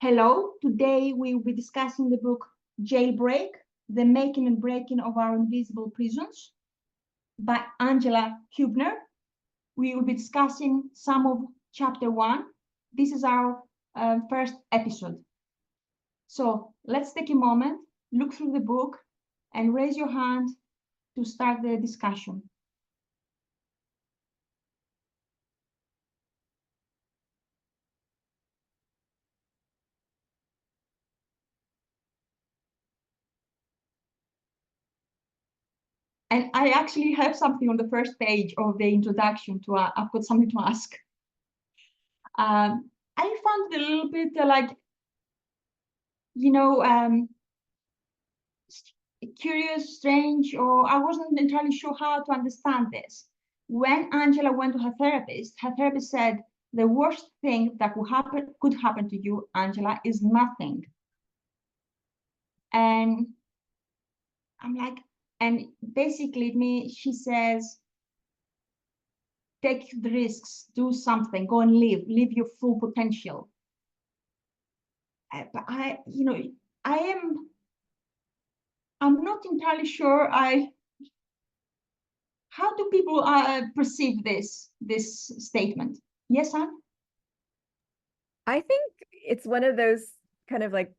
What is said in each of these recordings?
Hello, today we will be discussing the book Jailbreak, The Making and Breaking of Our Invisible Prisons by Angela Huebner. We will be discussing some of chapter 1. This is our first episode. So let's take a moment, look through the book, and raise your hand to start the discussion. And I actually have something on the first page of the introduction to, I've got something to ask. I found it a little bit curious, strange, or I wasn't entirely sure how to understand this. When Angela went to her therapist said, the worst thing that could happen to you, Angela, is nothing. And I'm like, and basically she says, take the risks, do something, go and live your full potential. But I'm not entirely sure how do people perceive this statement? Yes, Anne? I think it's one of those kind of like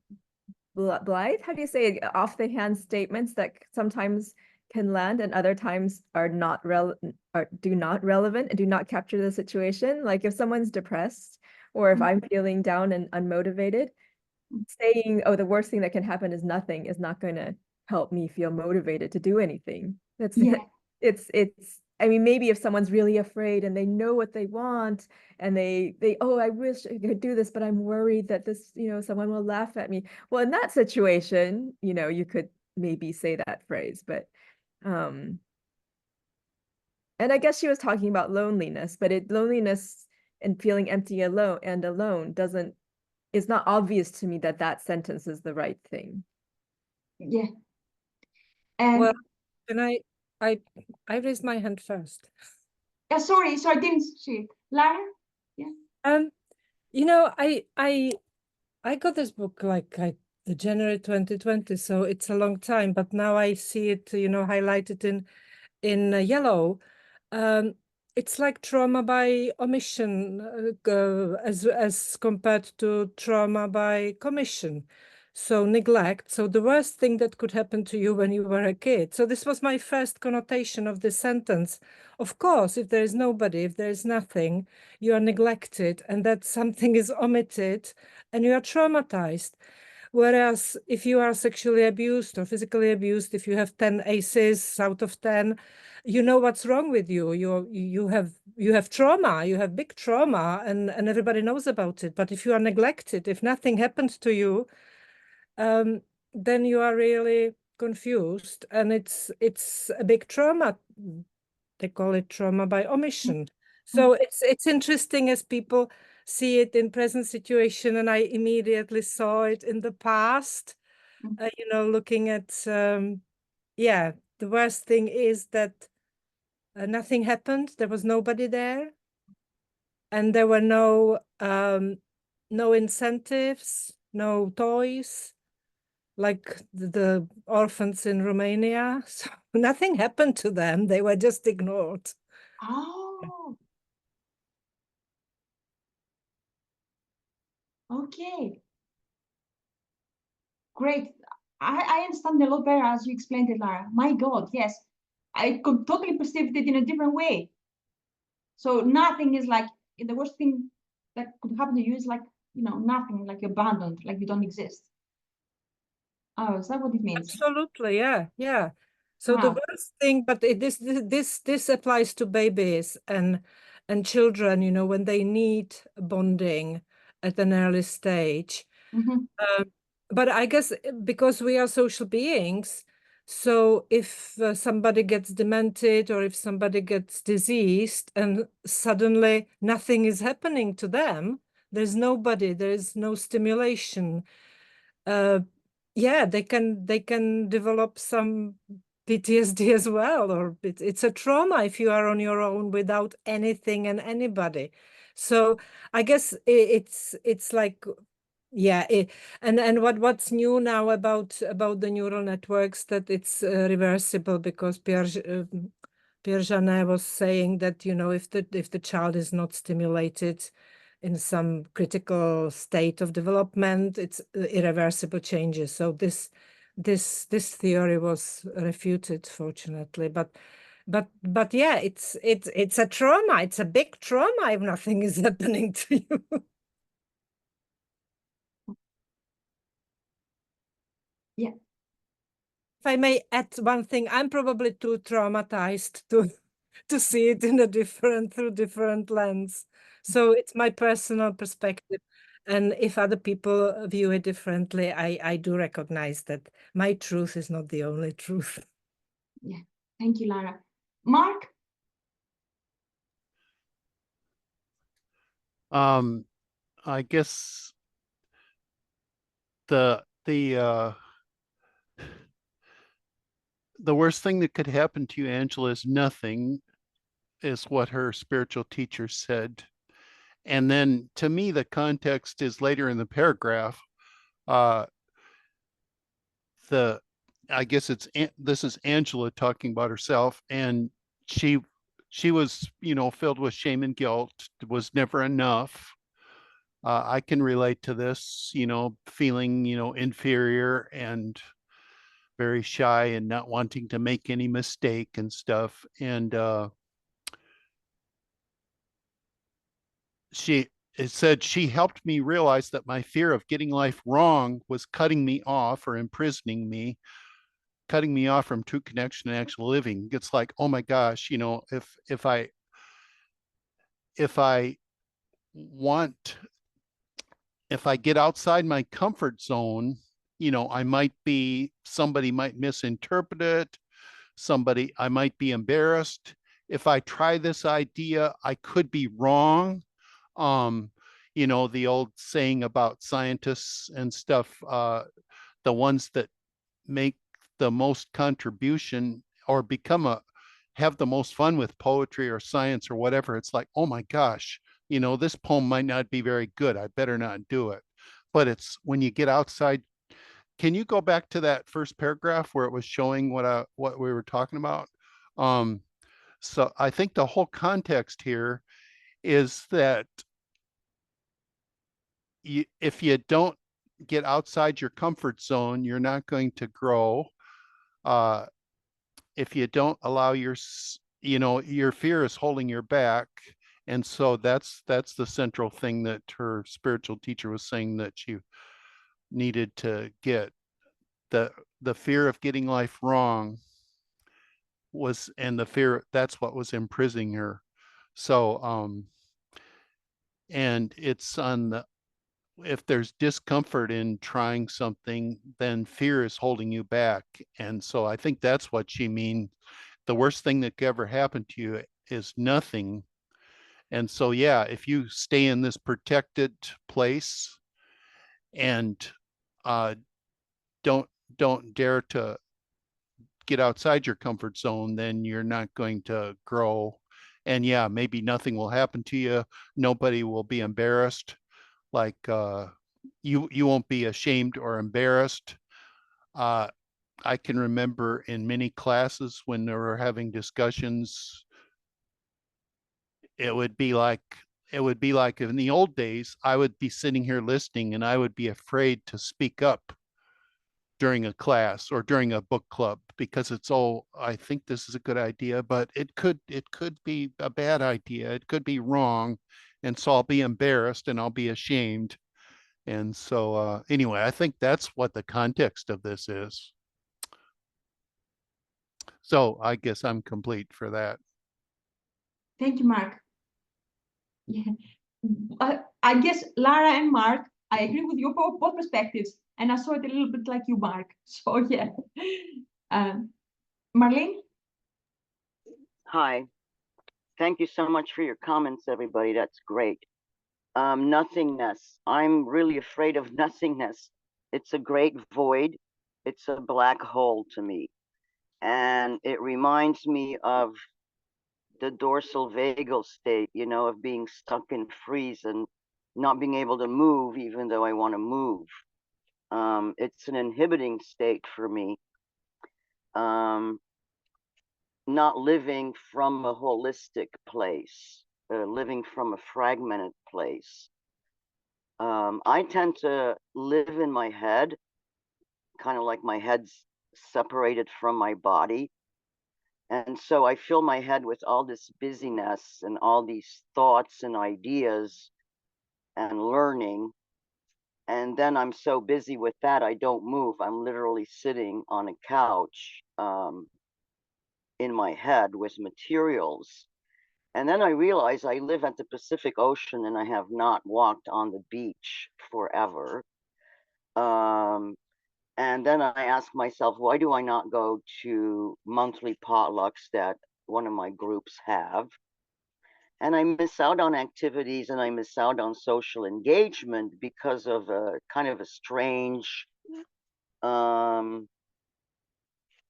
blithe, how do you say it, off the hand statements that sometimes can land and other times are not relevant and do not capture the situation. Like if someone's depressed or if I'm feeling down and unmotivated, saying, oh, the worst thing that can happen is nothing is not going to help me feel motivated to do anything. It's I mean, maybe if someone's really afraid and they know what they want and they oh, I wish I could do this, but I'm worried that this, someone will laugh at me. Well, in that situation, you could maybe say that phrase, but and I guess she was talking about loneliness, but loneliness and feeling empty alone it's not obvious to me that sentence is the right thing. Yeah. And well, can I raised my hand first. Sorry, so I didn't see it. Lara? Yeah. I got this book January 2020, so it's a long time, but now I see it, highlighted in yellow. It's like trauma by omission as compared to trauma by commission. So neglect. So the worst thing that could happen to you when you were a kid. So this was my first connotation of this sentence. Of course, if there is nobody, if there is nothing, you are neglected and that something is omitted and you are traumatized. Whereas if you are sexually abused or physically abused, if you have 10 ACEs out of 10, you know what's wrong with you. You have trauma, you have big trauma, and everybody knows about it. But if you are neglected, if nothing happened to you, then you are really confused, and it's a big trauma. They call it trauma by omission. So it's interesting as people see it in present situation, and I immediately saw it in the past. Looking at the worst thing is that nothing happened. There was nobody there, and there were no incentives, no toys, like the orphans in Romania. So nothing happened to them. They were just ignored. Oh. Okay. Great. I understand a lot better as you explained it, Lara. My God, yes. I could totally perceive it in a different way. So nothing is like, the worst thing that could happen to you is like, nothing, like you're abandoned, like you don't exist. Oh, is that what it means? Absolutely, yeah. So the worst thing, but this applies to babies and children, when they need bonding at an early stage. But I guess because we are social beings, so if somebody gets demented or if somebody gets diseased and suddenly nothing is happening to them, there's nobody, there's no stimulation. They can develop some PTSD as well, or it's a trauma if you are on your own without anything and anybody. So I guess it's like Yeah, and what's new now about the neural networks, that it's reversible, because Pierre Janet was saying that, you know, if the child is not stimulated in some critical state of development, it's irreversible changes. So this theory was refuted, fortunately. But yeah, it's a trauma. It's a big trauma if nothing is happening to you. Yeah. If I may add one thing, I'm probably too traumatized to see it in a through different lens. So it's my personal perspective. And if other people view it differently, I do recognize that my truth is not the only truth. Yeah. Thank you, Lara. Mark? I guess the worst thing that could happen to you, Angela, is nothing, is what her spiritual teacher said. And then to me, the context is later in the paragraph. I guess this is Angela talking about herself, and she was, you know, filled with shame and guilt. It was never enough. I can relate to this, you know, feeling, you know, inferior and very shy and not wanting to make any mistake and stuff. And it said she helped me realize that my fear of getting life wrong was cutting me off or imprisoning me, cutting me off from true connection and actual living. It's like, oh my gosh, you know, if I want, if I get outside my comfort zone, you know, somebody might misinterpret it. I might be embarrassed. If I try this idea, I could be wrong. Um, you know, the old saying about scientists and stuff, the ones that make the most contribution or have the most fun with poetry or science or whatever, it's like, oh my gosh, you know, this poem might not be very good. I better not do it. But it's when you get outside. Can you go back to that first paragraph where it was showing what we were talking about? Um, so I think the whole context here is that if you don't get outside your comfort zone, you're not going to grow. Uh, if you don't allow you know, your fear is holding you back. And so that's the central thing that her spiritual teacher was saying that she needed to get. The fear of getting life wrong and the fear, that's what was imprisoning her. So and it's if there's discomfort in trying something, then fear is holding you back. And so I think that's what she means. The worst thing that could ever happen to you is nothing. And so, yeah, if you stay in this protected place and uh, don't dare to get outside your comfort zone, then you're not going to grow. And yeah, maybe nothing will happen to you. Nobody will be embarrassed. Like you won't be ashamed or embarrassed. Uh, I can remember in many classes when they were having discussions, it would be like in the old days, I would be sitting here listening and I would be afraid to speak up during a class or during a book club because I think this is a good idea, but it could be a bad idea. It could be wrong. And so I'll be embarrassed and I'll be ashamed. And so anyway, I think that's what the context of this is. So I guess I'm complete for that. Thank you, Mark. Yeah. I guess Lara and Mark, I agree with your both perspectives, and I saw it a little bit like you, Mark. So yeah. Marlene? Hi. Thank you so much for your comments, everybody. That's great. Nothingness. I'm really afraid of nothingness. It's a great void. It's a black hole to me. And it reminds me of the dorsal vagal state, you know, of being stuck in freeze. And not being able to move even though I want to move. It's an inhibiting state for me. Not living from a holistic place, living from a fragmented place. I tend to live in my head, kind of like my head's separated from my body. And so I fill my head with all this busyness and all these thoughts and ideas and learning. And then I'm so busy with that, I don't move. I'm literally sitting on a couch in my head with materials. And then I realize I live at the Pacific Ocean and I have not walked on the beach forever. And then I ask myself, why do I not go to monthly potlucks that one of my groups have? And I miss out on activities and I miss out on social engagement because of a kind of a strange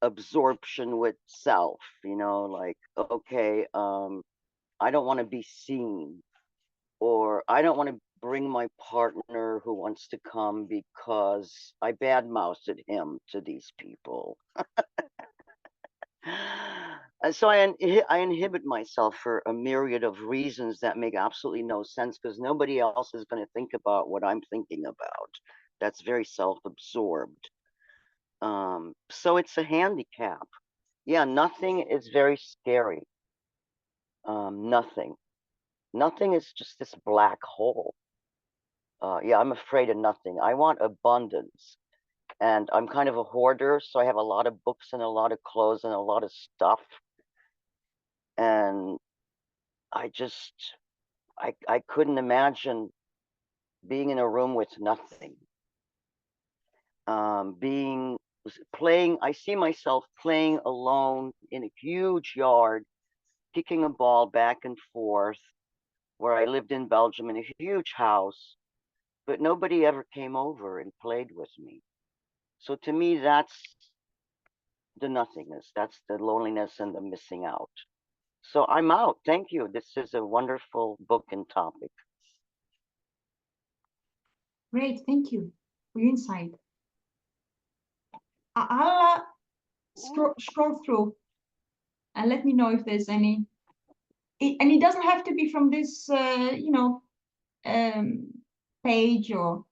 absorption with self, like, okay, I don't want to be seen, or I don't want to bring my partner who wants to come because I badmouthed him to these people. And so I inhibit myself for a myriad of reasons that make absolutely no sense, because nobody else is going to think about what I'm thinking about. That's very self-absorbed. So it's a handicap. Yeah, nothing is very scary. Nothing is just this black hole. Yeah, I'm afraid of nothing. I want abundance. And I'm kind of a hoarder, so I have a lot of books and a lot of clothes and a lot of stuff. And I couldn't imagine being in a room with nothing. I see myself playing alone in a huge yard, kicking a ball back and forth, where I lived in Belgium in a huge house, but nobody ever came over and played with me. So to me, that's the nothingness. That's the loneliness and the missing out. So I'm out. Thank you. This is a wonderful book and topic. Great, thank you for your insight. I'll scroll through and let me know if there's any. And it doesn't have to be from this, page or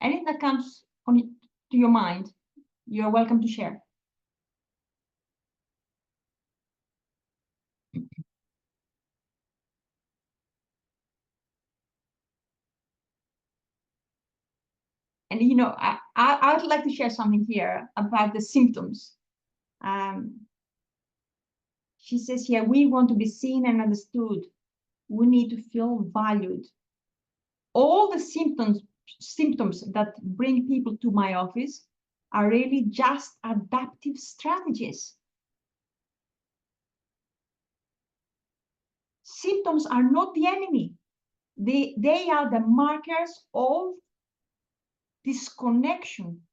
anything that comes to your mind. You're welcome to share. And I would like to share something here about the symptoms. She says here, we want to be seen and understood. We need to feel valued. All the symptoms that bring people to my office are really just adaptive strategies. Symptoms are not the enemy. They are the markers of disconnection.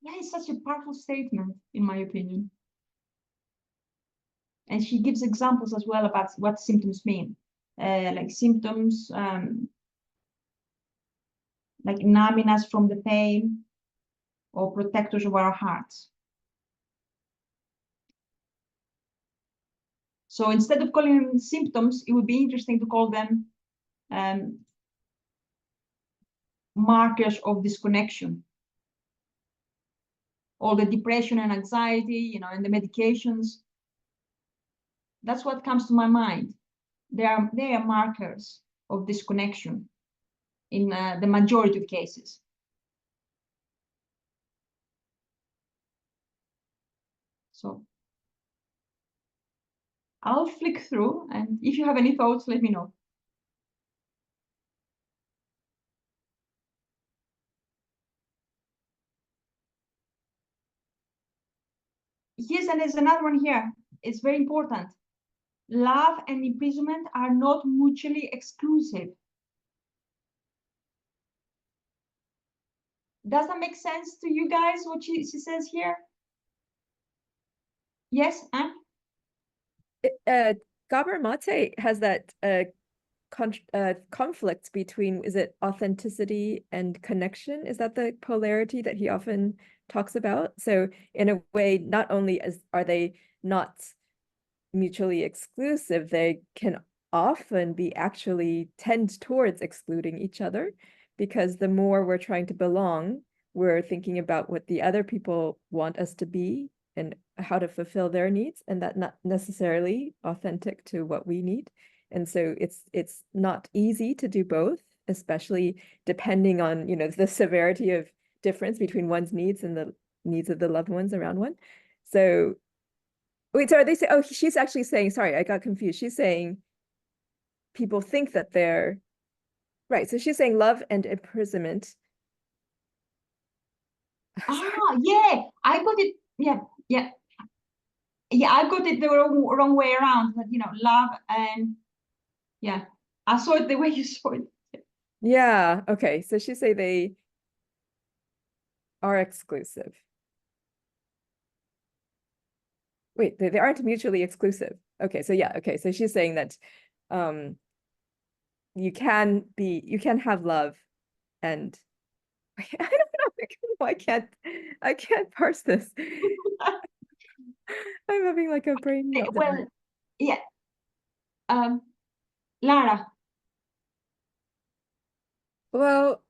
That is such a powerful statement, in my opinion. And she gives examples as well about what symptoms mean. Like symptoms like numbing us from the pain, or protectors of our hearts. So instead of calling them symptoms, it would be interesting to call them markers of disconnection. All the depression and anxiety, and the medications. That's what comes to my mind. They are markers of disconnection in the majority of cases. So I'll flick through, and if you have any thoughts, let me know. There's another one here. It's very important. Love and imprisonment are not mutually exclusive. Does that make sense to you guys, what she says here? Yes, Anne? Gabor Mate has that conflict between, is it authenticity and connection? Is that the polarity that he often talks about? So in a way, not only are they not mutually exclusive, they can often be actually tend towards excluding each other, because the more we're trying to belong, we're thinking about what the other people want us to be and how to fulfill their needs, and that not necessarily authentic to what we need. And so it's not easy to do both, especially depending on, you know, the severity of difference between one's needs and the needs of the loved ones around one. So wait, so are they saying, oh, she's actually saying, sorry, I got confused. She's saying people think that they're, right. So she's saying love and imprisonment. Yeah, I got it. Yeah, I got it the wrong way around. That, you know, love and yeah, I saw it the way you saw it. Yeah. Okay. So she say they are exclusive. Wait, they aren't mutually exclusive. Okay. So yeah. Okay. So she's saying that you can have love and I don't know. I can't parse this. I'm having like a brain meltdown. Well, yeah. Lara. Well,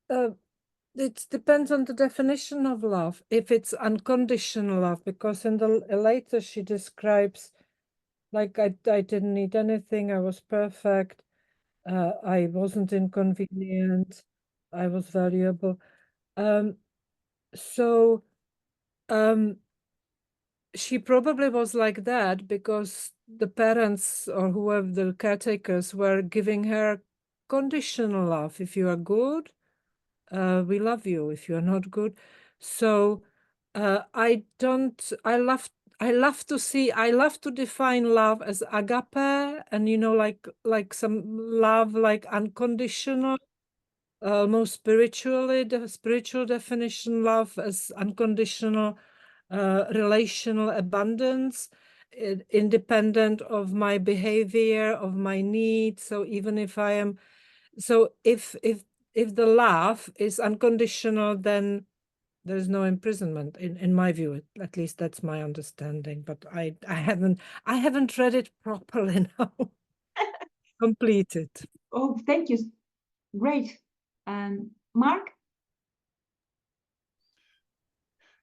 it depends on the definition of love. If it's unconditional love, because in the later she describes, like, I didn't need anything, I was perfect, I wasn't inconvenient, I was valuable. So she probably was like that because the parents or whoever the caretakers were giving her conditional love. If you are good, we love you. If you are not good, so I love to define love as agape, and you know, like some love, like unconditional, almost spiritually, the spiritual definition, love as unconditional, relational abundance, independent of my behavior, of my needs. So even if I am, so if the love is unconditional, then there's no imprisonment in my view. At least that's my understanding. But I haven't read it properly now. Completed. Oh, thank you. Great. Mark?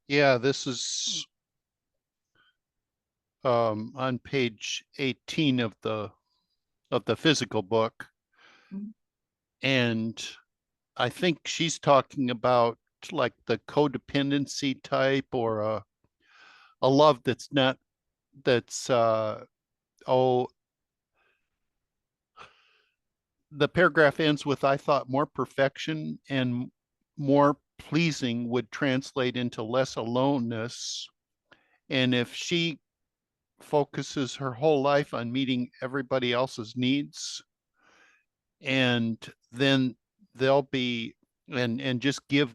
Yeah, this is on page 18 of the physical book. Mhm. And I think she's talking about like the codependency type, or a love that's not, that's the paragraph ends with, I thought more perfection and more pleasing would translate into less aloneness. And if she focuses her whole life on meeting everybody else's needs, and then they'll be, and just give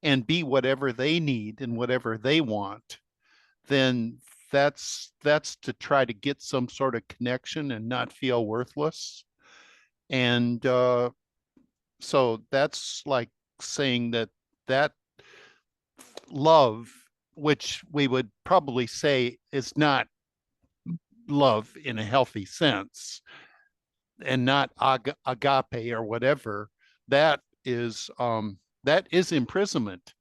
and be whatever they need and whatever they want, then that's to try to get some sort of connection and not feel worthless. And so that's like saying that love, which we would probably say is not love in a healthy sense, and not agape or whatever, that is imprisonment.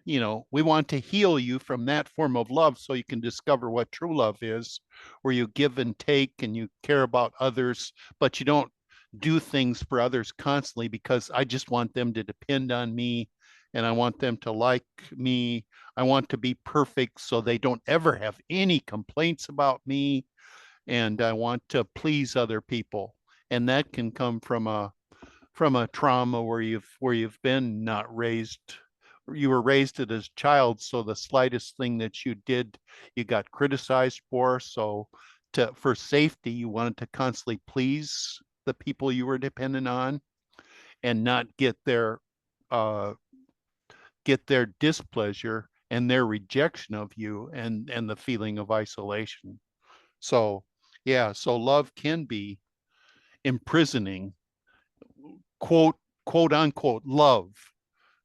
You know, we want to heal you from that form of love so you can discover what true love is, where you give and take and you care about others, but you don't do things for others constantly because I just want them to depend on me and I want them to like me. I want to be perfect so they don't ever have any complaints about me, and I want to please other people. And that can come from a trauma where you've been not raised, you were raised as a child, so the slightest thing that you did, you got criticized for. So for safety, you wanted to constantly please the people you were dependent on and not get their displeasure and their rejection of you, and the feeling of isolation. So yeah, so love can be imprisoning, quote unquote love.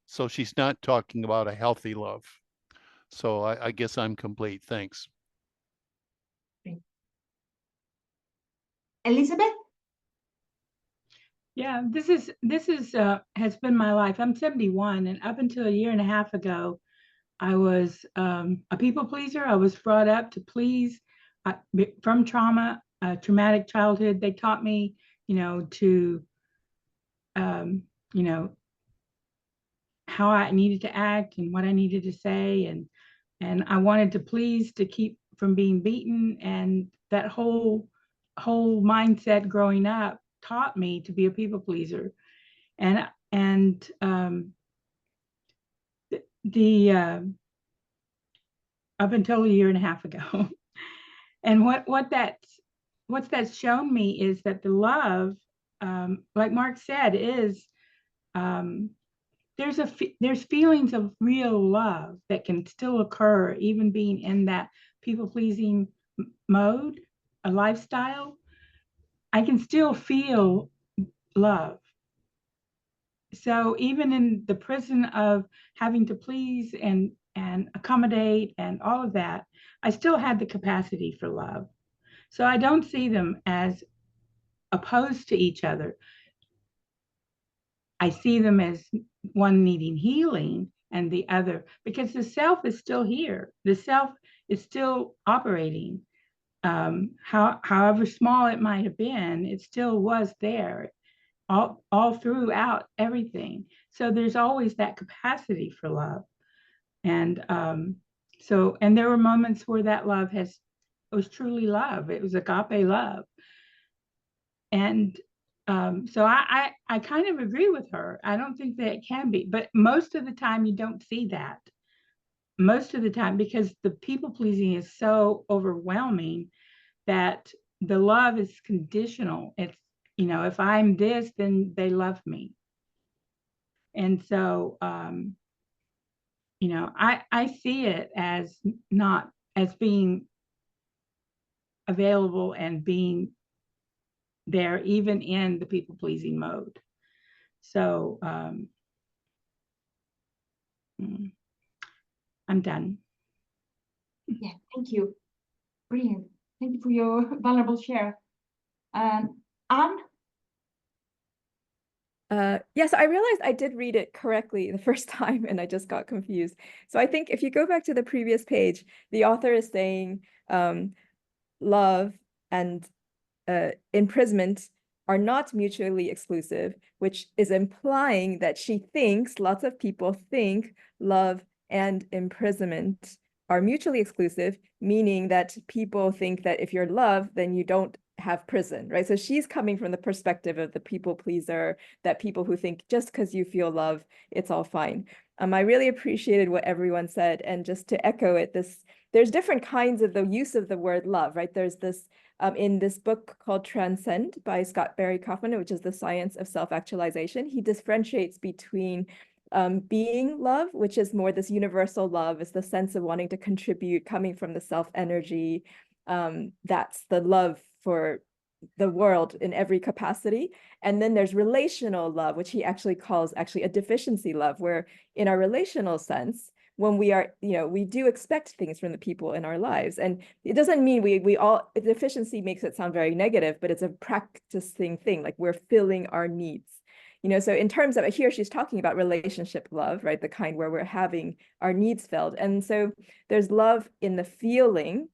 So she's not talking about a healthy love. So I guess I'm complete. Thanks. Elizabeth? Yeah, this is has been my life. I'm 71, and up until a year and a half ago, I was a people pleaser. I was brought up to please. From trauma, traumatic childhood. They taught me, to, how I needed to act and what I needed to say, and I wanted to please to keep from being beaten. And that whole mindset growing up taught me to be a people pleaser. And up until a year and a half ago. And what that's shown me is that the love, like Mark said, is there's feelings of real love that can still occur even being in that people pleasing mode, a lifestyle. I can still feel love. So even in the prison of having to please and accommodate and all of that, I still had the capacity for love. So I don't see them as opposed to each other. I see them as one needing healing and the other, because the self is still here. The self is still operating. However small it might have been, it still was there all throughout everything. So there's always that capacity for love. And and there were moments where that love was truly love. It was agape love. And so I kind of agree with her. I don't think that it can be, but most of the time you don't see that. Most of the time, because the people pleasing is so overwhelming that the love is conditional. It's, if I'm this, then they love me. And so, I see it as not as being available and being there even in the people pleasing mode. So I'm done. Yeah, thank you. Brilliant. Thank you for your valuable share. Anne? Yes, I realized I did read it correctly the first time and I just got confused. So I think if you go back to the previous page, the author is saying love and imprisonment are not mutually exclusive, which is implying that she thinks, lots of people think love and imprisonment are mutually exclusive, meaning that people think that if you're loved, then you don't have prison, right? So she's coming from the perspective of the people pleaser, that people who think just because you feel love, it's all fine. I really appreciated what everyone said. And just to echo it, there's different kinds of the use of the word love, right? There's this in this book called Transcend by Scott Barry Kaufman, which is the science of self-actualization. He differentiates between being love, which is more this universal love, is the sense of wanting to contribute, coming from the self energy. That's the love for the world in every capacity. And then there's relational love, which he actually calls a deficiency love, where in our relational sense, when we are, we do expect things from the people in our lives. And it doesn't mean we all, deficiency makes it sound very negative, but it's a practicing thing, like we're filling our needs. So in terms of here, she's talking about relationship love, right? The kind where we're having our needs filled. And so there's love in the feeling.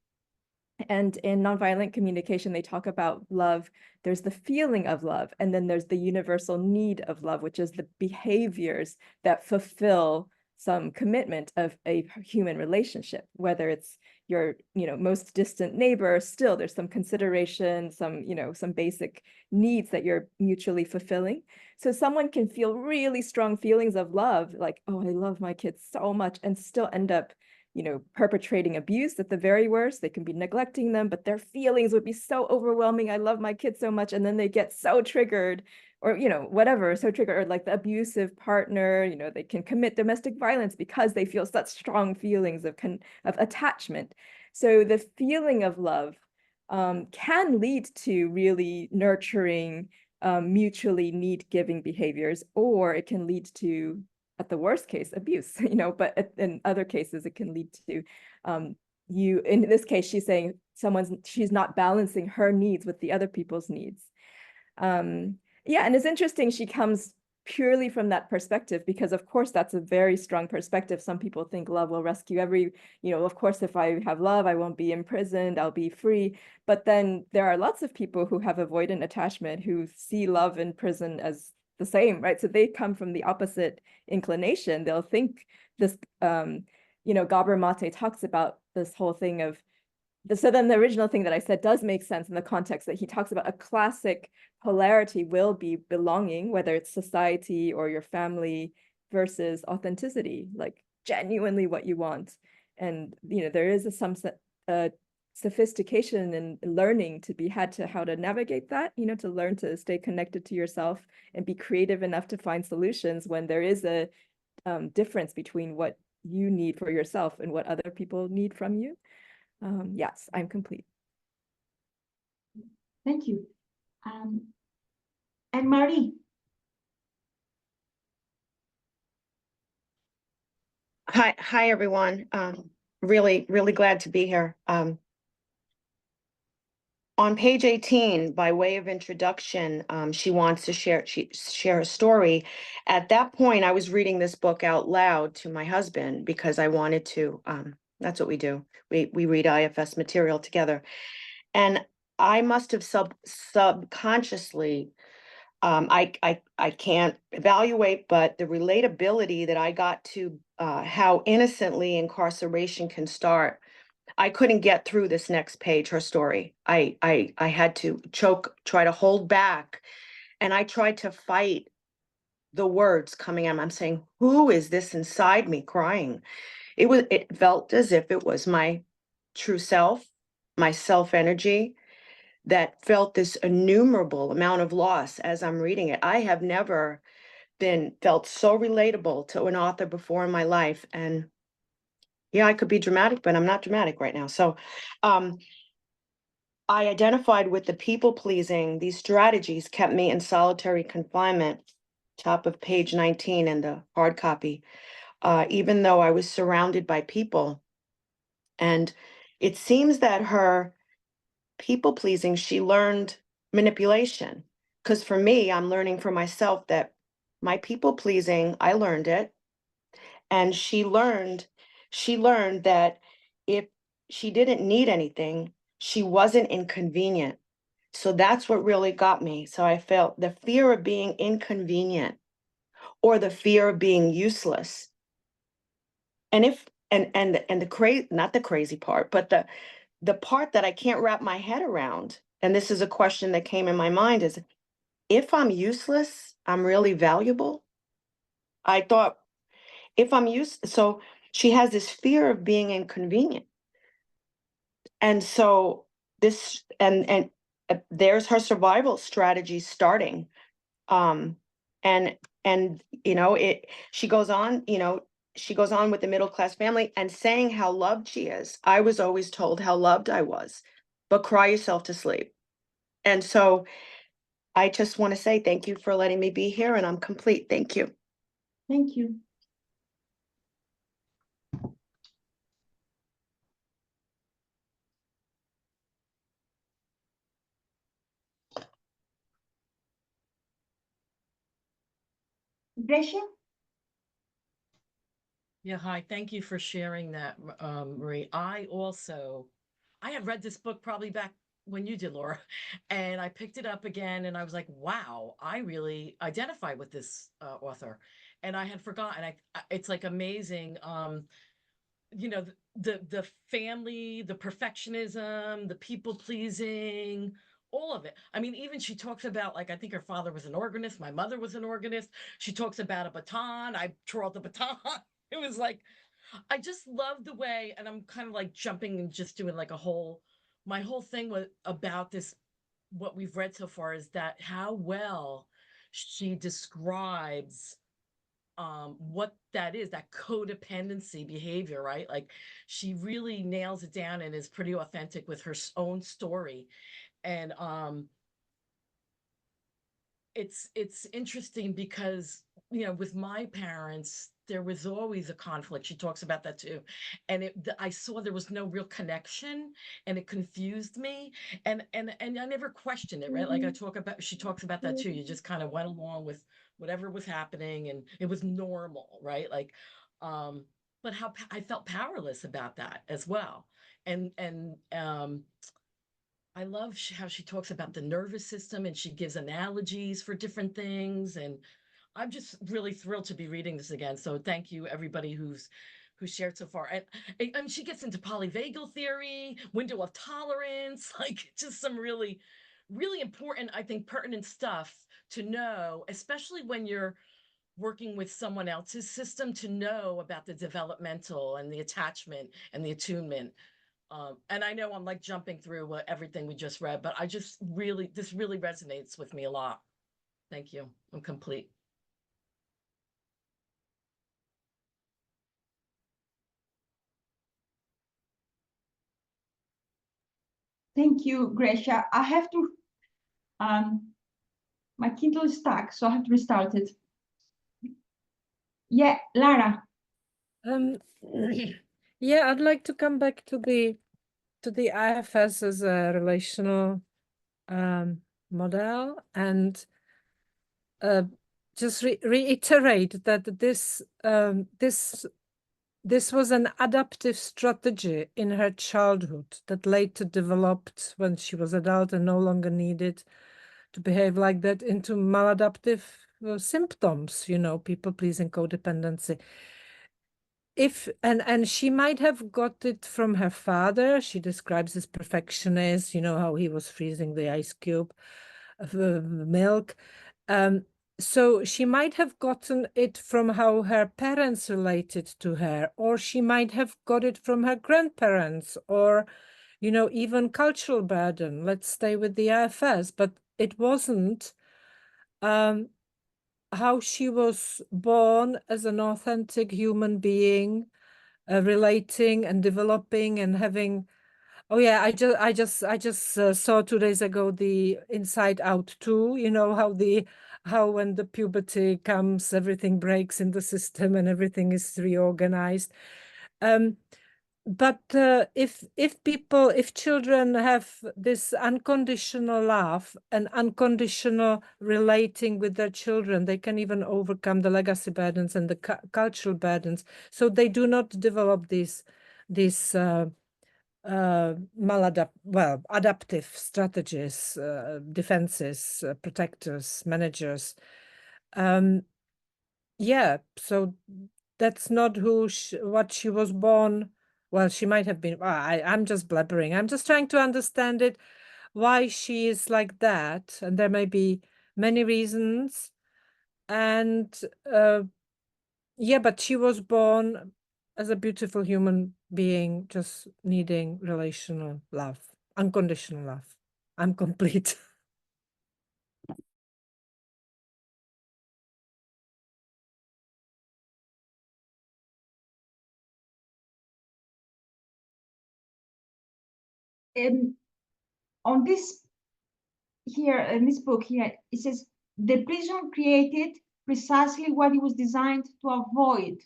And in nonviolent communication, they talk about love. There's the feeling of love, and then there's the universal need of love, which is the behaviors that fulfill some commitment of a human relationship, whether it's your, most distant neighbor, still there's some consideration, some basic needs that you're mutually fulfilling. So someone can feel really strong feelings of love, like, oh, I love my kids so much, and still end up perpetrating abuse at the very worst. They can be neglecting them, but their feelings would be so overwhelming. I love my kids so much. And then they get so triggered, or, whatever, so triggered, or like the abusive partner, they can commit domestic violence because they feel such strong feelings of attachment. So the feeling of love can lead to really nurturing, mutually need-giving behaviors, or it can lead to, at the worst case, abuse, but in other cases, it can lead to in this case, she's saying she's not balancing her needs with the other people's needs. Yeah, and it's interesting, she comes purely from that perspective, because of course that's a very strong perspective. Some people think love will rescue of course, if I have love, I won't be imprisoned, I'll be free. But then there are lots of people who have avoidant attachment who see love in prison as the same, right? So they come from the opposite inclination. They'll think this, Gabor Mate talks about this whole thing of, so then the original thing that I said does make sense in the context that he talks about a classic polarity will be belonging, whether it's society or your family, versus authenticity, like genuinely what you want. And, there is some sophistication in learning to be had to how to navigate that, to learn to stay connected to yourself and be creative enough to find solutions when there is a difference between what you need for yourself and what other people need from you. Yes, I'm complete. Thank you. And Marie. Hi everyone. Really glad to be here. On page 18, by way of introduction, she wants to share a story. At that point, I was reading this book out loud to my husband because I wanted to. That's what we do. We read IFS material together, and I must have subconsciously. I can't evaluate, but the relatability that I got to how innocently incarceration can start. I couldn't get through this next page, her story. I had to try to hold back, and I tried to fight the words coming out. I'm saying, who is this inside me crying? It felt as if it was my true self, my self energy, that felt this innumerable amount of loss as I'm reading it. I have never felt so relatable to an author before in my life. And yeah, I could be dramatic, but I'm not dramatic right now. So I identified with the people pleasing. These strategies kept me in solitary confinement, top of page 19 in the hard copy, even though I was surrounded by people. And it seems that her people pleasing, she learned manipulation. Because for me, I'm learning for myself that my people pleasing, I learned it. And she learned that if she didn't need anything, she wasn't inconvenient. So that's what really got me. So I felt the fear of being inconvenient or the fear of being useless. And the crazy, not the crazy part, but the part that I can't wrap my head around, and this is a question that came in my mind, is if I'm useless, I'm really valuable. I thought, if I'm so she has this fear of being inconvenient. And so there's her survival strategy starting. And she goes on with the middle class family and saying how loved she is. I was always told how loved I was, but cry yourself to sleep. And so I just want to say thank you for letting me be here, and I'm complete. Thank you. Thank you. Brescia? Yeah, hi. Thank you for sharing that, Marie. I had read this book probably back when you did, Laura, and I picked it up again and I was like, wow, I really identify with this author. And I had forgotten. It's like amazing. The family, the perfectionism, the people pleasing, all of it. I mean, even she talks about, like, I think her father was an organist, my mother was an organist. She talks about a baton. I twirled the baton. It was like, I just love the way, and I'm kind of like jumping and just doing like my whole thing was about this, what we've read so far is that how well she describes what that is, that codependency behavior, right? Like she really nails it down and is pretty authentic with her own story. And it's interesting because, you know, with my parents, there was always a conflict. She talks about that too. And I saw there was no real connection, and it confused me. And I never questioned it, right? Like she talks about that too. You just kind of went along with whatever was happening, and it was normal, right? Like, but how I felt powerless about that as well. And I love how she talks about the nervous system, and she gives analogies for different things. And I'm just really thrilled to be reading this again. So thank you, everybody who shared so far. And she gets into polyvagal theory, window of tolerance, like just some really, really important, I think, pertinent stuff to know, especially when you're working with someone else's system, to know about the developmental and the attachment and the attunement. And I know I'm like jumping through everything we just read, but this really resonates with me a lot. Thank you. I'm complete. Thank you, Gracia. I have to, my Kindle is stuck, so I have to restart it. Yeah, Lara. Yeah, I'd like to come back to the IFS as a relational model, and just reiterate that this was an adaptive strategy in her childhood that later developed when she was adult and no longer needed to behave like that into maladaptive symptoms, you know, people-pleasing, codependency. And she might have got it from her father. She describes his perfectionist, you know, how he was freezing the ice cube of milk. So she might have gotten it from how her parents related to her, or she might have got it from her grandparents, or, you know, even cultural burden. Let's stay with the IFS, but it wasn't how she was born as an authentic human being, relating and developing and having. Oh yeah, I just saw 2 days ago the Inside Out 2, you know, how when the puberty comes, everything breaks in the system and everything is reorganized. But if children have this unconditional love and unconditional relating with their children, they can even overcome the legacy burdens and the cultural burdens. So they do not develop these adaptive strategies, defenses, protectors, managers. Yeah, so that's not what she was born. Well, she might have been. I'm just blabbering. I'm just trying to understand it, why she is like that, and there may be many reasons. And yeah, but she was born as a beautiful human being, just needing relational love, unconditional love. I'm complete. On this here, in this book here, it says, the prison created precisely what it was designed to avoid.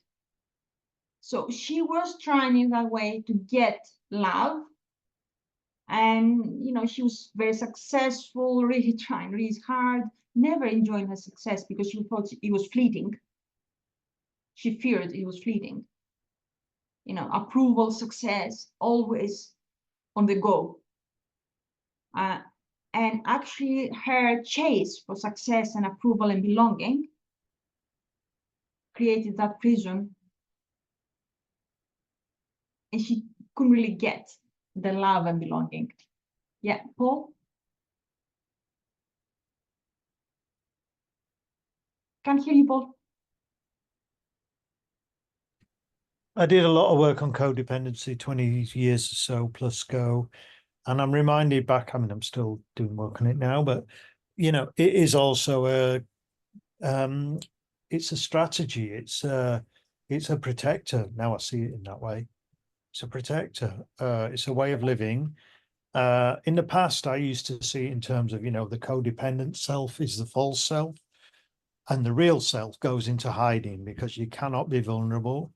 So she was trying in that way to get love. And, you know, she was very successful, really trying really hard, never enjoying her success because she thought it was fleeting. She feared it was fleeting. You know, approval, success, always on the go. And actually her chase for success and approval and belonging created that prison. And she couldn't really get the love and belonging. Yeah, Paul? Can't hear you, Paul. I did a lot of work on codependency 20 years or so plus ago. And I'm reminded back, I mean, I'm still doing work on it now, but, you know, it is also it's a strategy. It's a protector. Now I see it in that way. It's a protector. It's a way of living. In the past, I used to see it in terms of, you know, the codependent self is the false self, and the real self goes into hiding because you cannot be vulnerable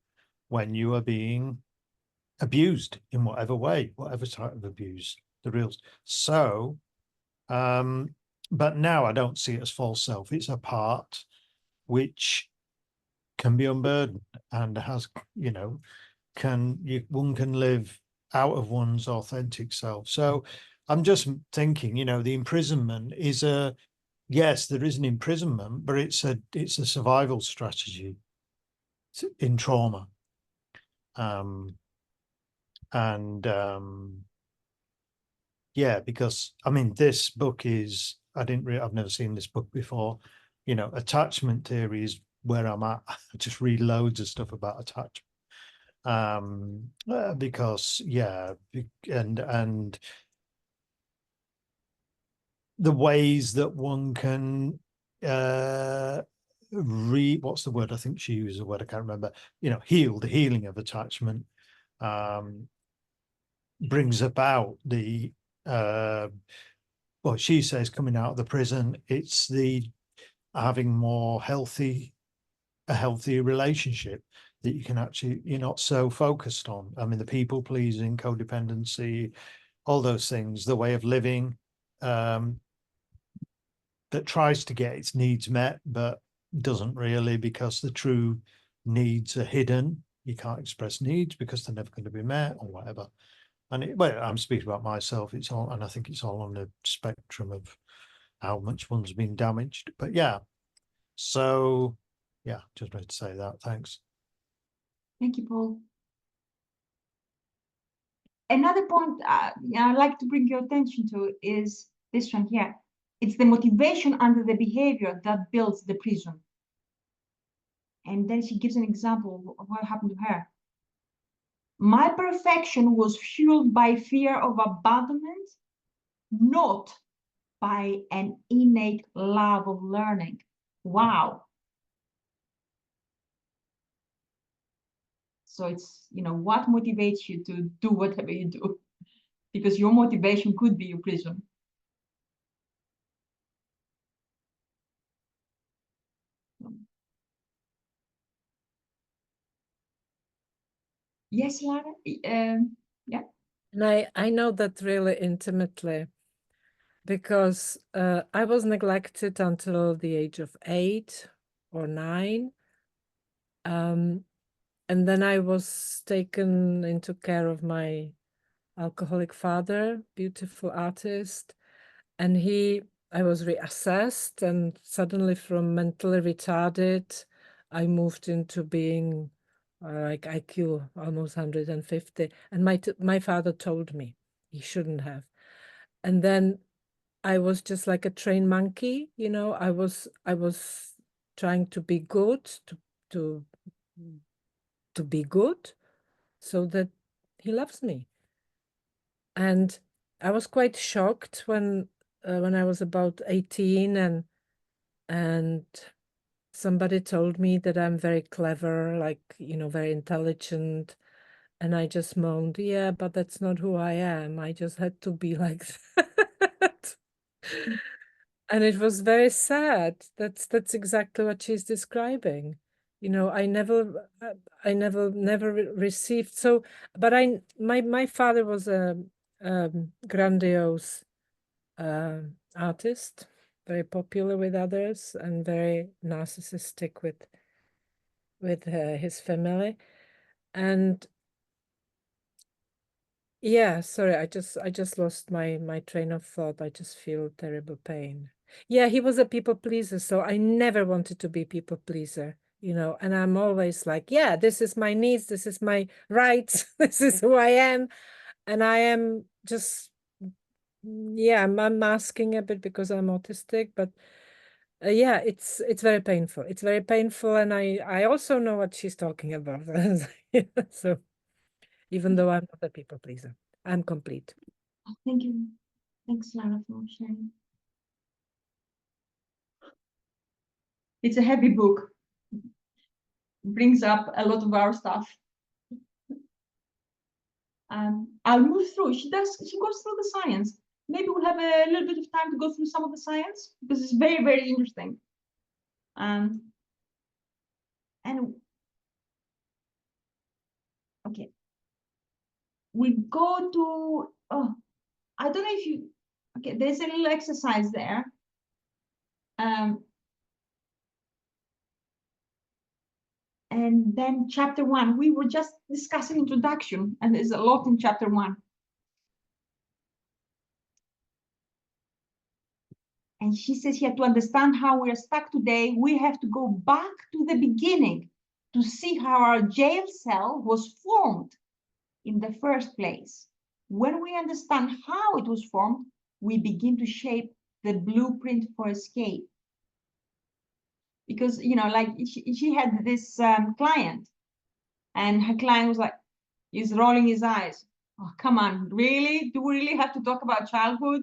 when you are being abused in whatever way, whatever type of abuse, the real. So, but now I don't see it as false self. It's a part which can be unburdened and has, you know, one can live out of one's authentic self. So I'm just thinking, you know, the imprisonment is yes, there is an imprisonment, but it's a survival strategy in trauma. Yeah, because I mean, this book is, I've never seen this book before. You know, attachment theory is where I'm at. I just read loads of stuff about attachment. Because yeah, and the ways that one can what's the word? I think she used a word, I can't remember, you know, the healing of attachment brings about the well, she says coming out of the prison, it's the having a healthy relationship that you can actually, you're not so focused on. I mean, the people pleasing, codependency, all those things, the way of living that tries to get its needs met, but doesn't really, because the true needs are hidden. You can't express needs because they're never going to be met or whatever. And well, I'm speaking about myself. It's all, and I think it's all on the spectrum of how much one's been damaged. But yeah, so yeah, just wanted to say that. Thanks. Thank you, Paul. Another point I'd like to bring your attention to is this one here. It's the motivation under the behavior that builds the prison. And then she gives an example of what happened to her. My perfection was fueled by fear of abandonment, not by an innate love of learning. Wow. So it's, you know, what motivates you to do whatever you do? Because your motivation could be your prison. Yes, Lara? Yeah. And I know that really intimately, because I was neglected until the age of 8 or 9. And then I was taken into care of my alcoholic father, beautiful artist. And I was reassessed, and suddenly from mentally retarded, I moved into being like IQ almost 150. And my father told me he shouldn't have. And then I was just like a trained monkey, you know. I was trying to be good, to be good, so that he loves me. And I was quite shocked when I was about 18 and somebody told me that I'm very clever, like, you know, very intelligent. And I just moaned, yeah, but that's not who I am. I just had to be like that. And it was very sad. That's exactly what she's describing. You know, I never received. So, but my father was a grandiose artist, very popular with others and very narcissistic with his family. And yeah, sorry, I just lost my train of thought. I just feel terrible pain. Yeah, he was a people pleaser, so I never wanted to be people pleaser, you know, and I'm always like, yeah, this is my needs, this is my rights, this is who I am. And I am just, yeah, I'm masking a bit because I'm autistic, but yeah, it's very painful. It's very painful, and I also know what she's talking about. So even though I'm not a people pleaser, I'm complete. Thank you. Thanks, Lara, for sharing. It's a heavy book, brings up a lot of our stuff. I'll move through. She goes through the science. Maybe we'll have a little bit of time to go through some of the science because it's very, very interesting. And okay, we go to, oh, I don't know if you, okay, there's a little exercise there. And then chapter 1, we were just discussing introduction, and there's a lot in chapter 1. And she says here, to understand how we're stuck today, we have to go back to the beginning to see how our jail cell was formed in the first place. When we understand how it was formed, we begin to shape the blueprint for escape. Because, you know, like she had this client, and her client was like, he's rolling his eyes. Oh, come on, really? Do we really have to talk about childhood?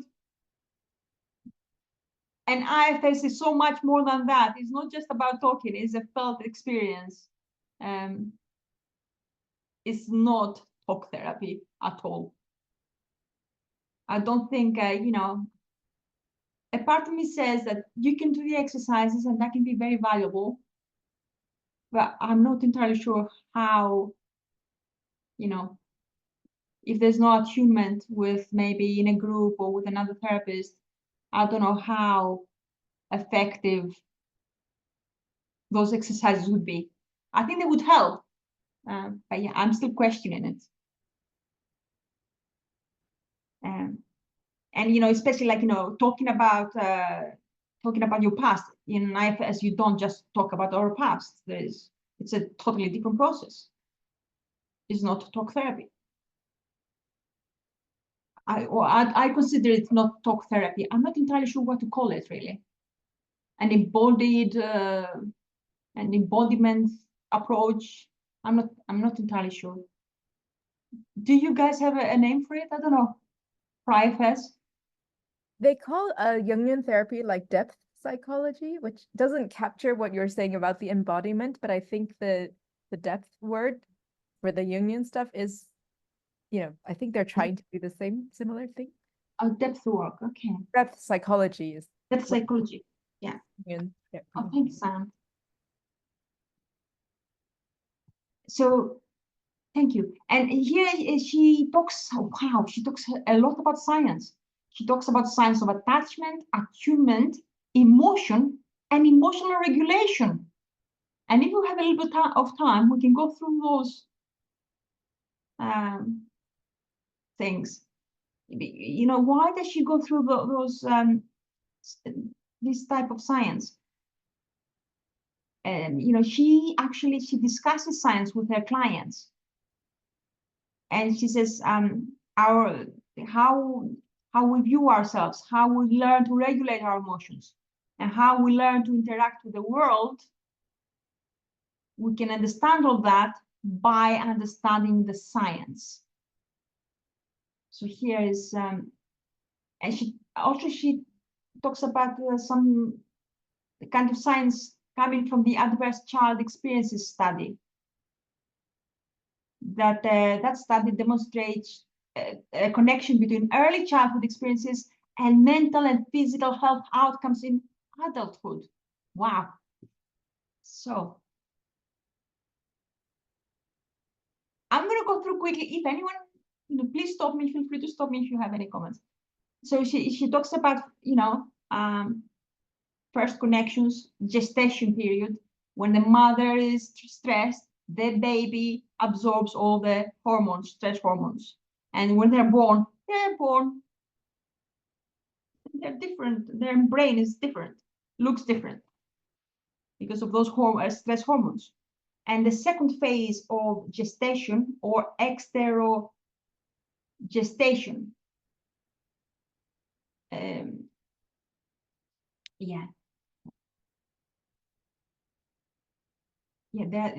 And IFS is so much more than that. It's not just about talking, it's a felt experience. It's not talk therapy at all. I don't think, you know, a part of me says that you can do the exercises and that can be very valuable, but I'm not entirely sure how, you know, if there's no attunement with maybe in a group or with another therapist, I don't know how effective those exercises would be. I think they would help, but yeah, I'm still questioning it. And you know, especially like, you know, talking about your past in IFS, you don't just talk about our past. It's a totally different process. It's not talk therapy. I consider it not talk therapy. I'm not entirely sure what to call it really. An embodiment approach. I'm not entirely sure. Do you guys have a name for it? I don't know. For IFS? They call Jungian therapy like depth psychology, which doesn't capture what you're saying about the embodiment, but I think the depth word for the Jungian stuff is, you know, I think they're trying to do the similar thing. Oh, depth work, okay. Depth psychology is. Depth psychology, yeah. Jungian therapy. Oh, thanks, Sam. So, thank you. And here she talks, oh, wow, she talks a lot about science. She talks about science of attachment, attunement, emotion, and emotional regulation. And if we have a little bit of time, we can go through those things. You know, why does she go through this type of science? And you know, she discusses science with her clients, and she says how we view ourselves, how we learn to regulate our emotions, and how we learn to interact with the world. We can understand all that by understanding the science. So here is, and she talks about some kind of science coming from the adverse child experiences study. That study demonstrates a connection between early childhood experiences and mental and physical health outcomes in adulthood. Wow. So I'm going to go through quickly. If anyone, you know, please stop me. Feel free to stop me if you have any comments. So she talks about, you know, first connections, gestation period, when the mother is stressed, the baby absorbs all the hormones, stress hormones. And when they're born, they're different. Their brain is different, looks different because of those stress hormones. And the second phase of gestation or exterogestation. Yeah. Yeah,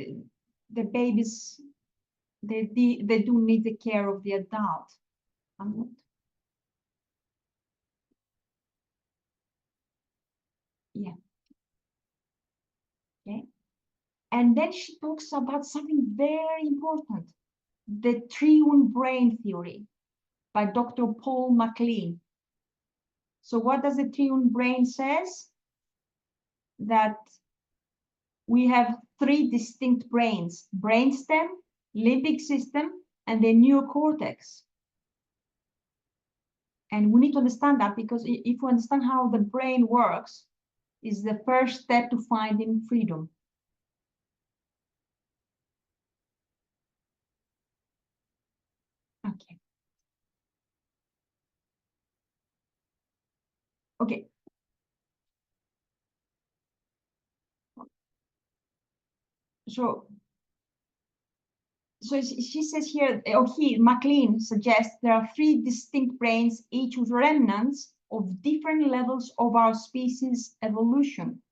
the babies, they do need the care of the adult. Yeah. Okay. And then she talks about something very important, the triune brain theory by Dr. Paul MacLean. So what does the triune brain says? That we have three distinct brains: brainstem, limbic system, and the neocortex. And we need to understand that, because if we understand how the brain works, is the first step to finding freedom. Okay. Okay. So she says here, or he, MacLean suggests there are three distinct brains, each with remnants of different levels of our species evolution.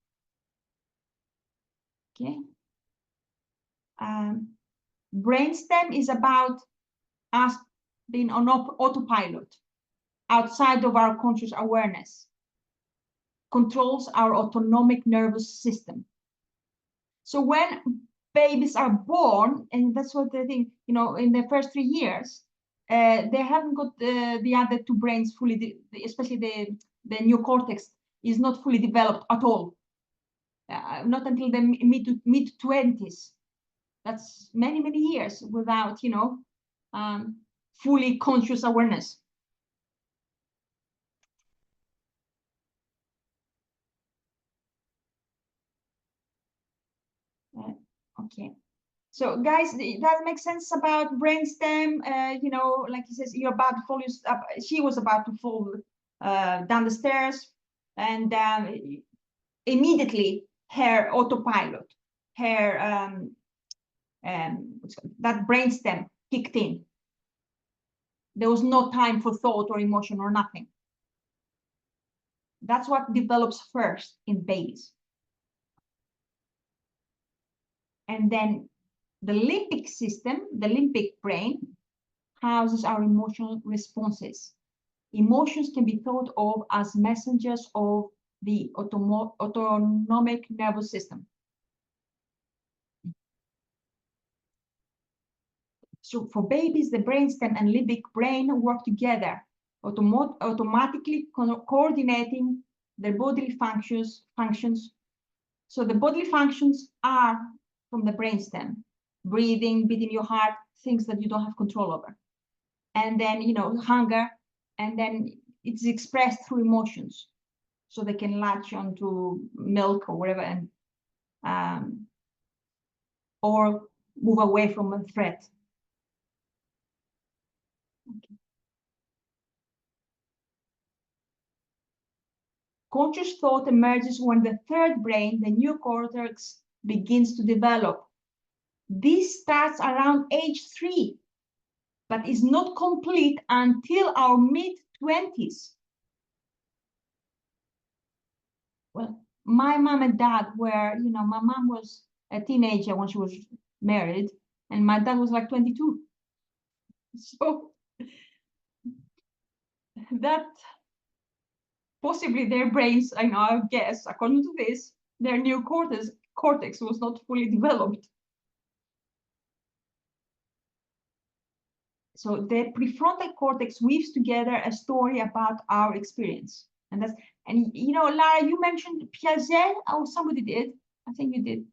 Okay. Brainstem is about us being on autopilot, outside of our conscious awareness, controls our autonomic nervous system. So when babies are born, and that's what they think, you know, in the first 3 years, they haven't got the other two brains fully, especially the neocortex is not fully developed at all. Not until the mid-20s. That's many, many years without, you know, fully conscious awareness. Okay. So guys, that makes sense about brainstem. You know, like he says, you're about to fall. She was about to fall down the stairs, and immediately her autopilot, her that brainstem kicked in. There was no time for thought or emotion or nothing. That's what develops first in babies. And then the limbic system, the limbic brain, houses our emotional responses. Emotions can be thought of as messengers of the autonomic nervous system. So for babies, the brainstem and limbic brain work together, automatically coordinating their bodily functions. So the bodily functions are from the brainstem: breathing, beating your heart, things that you don't have control over. And then, you know, hunger, and then it's expressed through emotions. So they can latch onto milk or whatever, and or move away from a threat. Okay. Conscious thought emerges when the third brain, the neocortex, begins to develop. This starts around age 3, but is not complete until our mid-20s. Well, my mom and dad were, you know, my mom was a teenager when she was married, and my dad was like 22. So that possibly their brains, I know, I guess, according to this, their neocortex was not fully developed. So the prefrontal cortex weaves together a story about our experience. And you know, Lara, you mentioned Piaget, or somebody did, I think you did.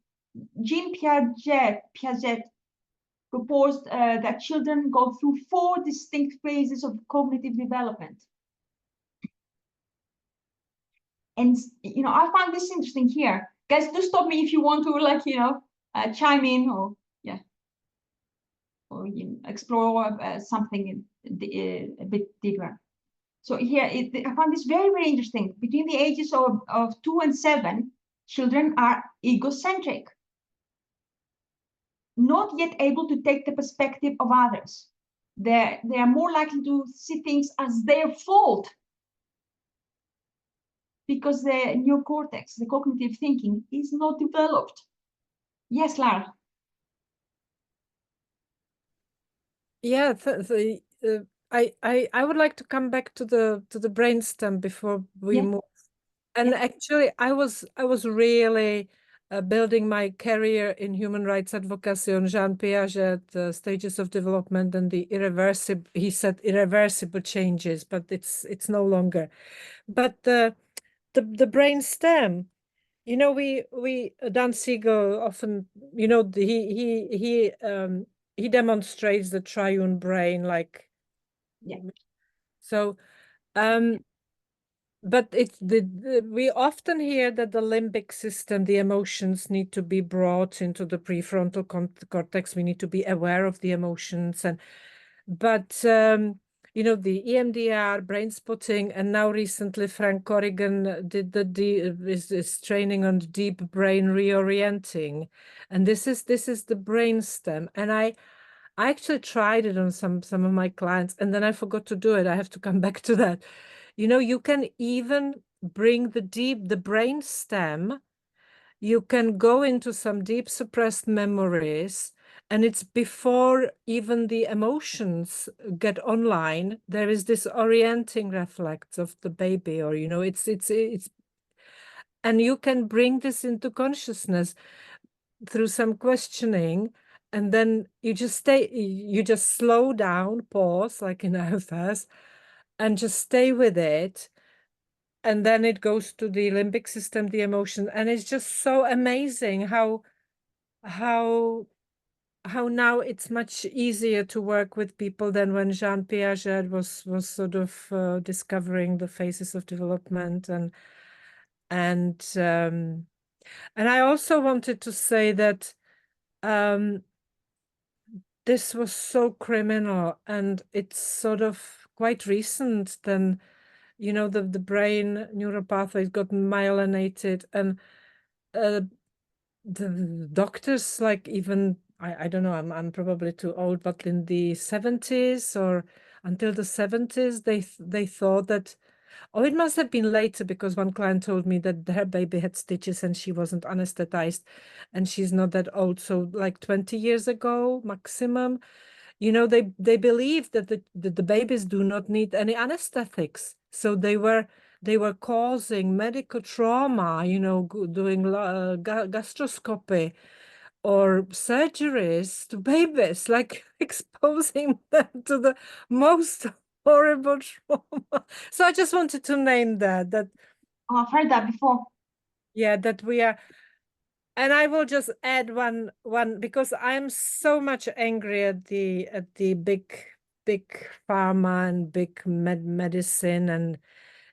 Jean Piaget proposed that children go through 4 distinct phases of cognitive development. And, you know, I found this interesting here. Guys, do stop me if you want to, like, you know, chime in, or, yeah, or you know, explore something a bit deeper. So here, I found this very, very interesting. Between the ages of 2 and 7, children are egocentric, not yet able to take the perspective of others. They are more likely to see things as their fault, because the neocortex, the cognitive thinking, is not developed. Yes, Lara. Yeah, I would like to come back to the brainstem before we move. And actually, I was really building my career in human rights advocacy on Jean Piaget, stages of development and the irreversible, he said irreversible changes, but it's no longer. But the brain stem, you know, Dan Siegel often, you know, he demonstrates the triune brain, like, Yeah. So, but we often hear that the limbic system, the emotions need to be brought into the prefrontal cortex. We need to be aware of the emotions, but you know, the EMDR, brain spotting, and now recently Frank Corrigan did is training on deep brain reorienting, and this is the brain stem, and I actually tried it on some of my clients, and then I forgot to do it. I have to come back to that. You know, you can even bring the brain stem. You can go into some deep suppressed memories, and it's before even the emotions get online. There is this orienting reflex of the baby, or, you know, it's, and you can bring this into consciousness through some questioning, and then you just slow down, pause, like in IFS, and just stay with it. And then it goes to the limbic system, the emotion, and it's just so amazing how now it's much easier to work with people than when Jean Piaget was sort of discovering the phases of development. And I also wanted to say that this was so criminal, and it's sort of quite recent. Then, you know, the brain neural pathways got myelinated, and the doctors, like, even I don't know, I'm probably too old, but in the 70s or until the 70s, they thought that, oh, it must have been later, because one client told me that her baby had stitches and she wasn't anesthetized, and she's not that old, so like 20 years ago maximum, you know, they believed that the babies do not need any anesthetics, so they were causing medical trauma, you know, doing gastroscopy or surgeries to babies, like exposing them to the most horrible trauma. So I just wanted to name that. Oh, I've heard that before. Yeah, that we are. And I will just add one because I'm so much angry at the big pharma and big medicine. And,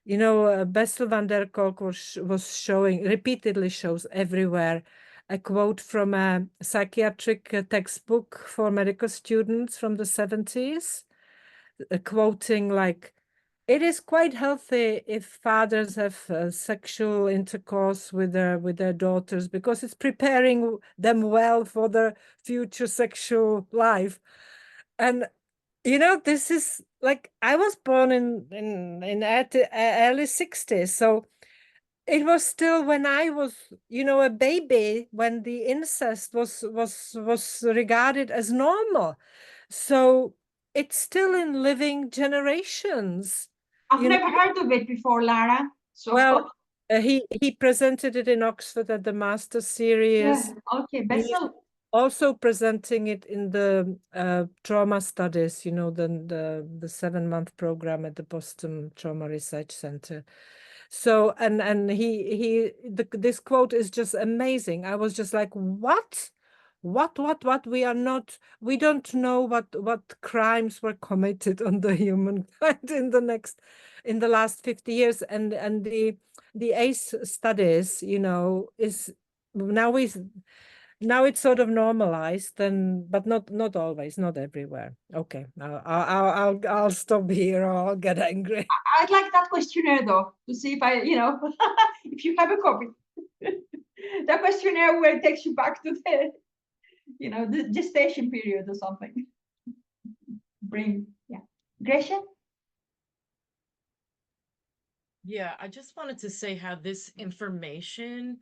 you know, Bessel van der Kolk was showing, repeatedly shows everywhere, a quote from a psychiatric textbook for medical students from the 70s, quoting like, it is quite healthy if fathers have sexual intercourse with their daughters, because it's preparing them well for their future sexual life. And, you know, this is like, I was born in early 60s, so it was still when I was, you know, a baby, when the incest was regarded as normal. So it's still in living generations. I've You know, never heard of it before, Lara. So well, he presented it in Oxford at the Master Series. yeah, okay, He's Bessel. also presenting it in the trauma studies, you know, the 7-month program at the Boston Trauma Research Center. So, and this quote is just amazing. I was just like, what? We don't know what crimes were committed on the humankind in the last 50 years. And the ACE studies, you know, is now it's sort of normalized, but not always, not everywhere. Okay, I'll stop here, or I'll get angry. I'd like that questionnaire though, to see if I, you know, if you have a copy. That questionnaire where it takes you back to the, you know, the gestation period or something. Yeah. Gretchen? Yeah, I just wanted to say how this information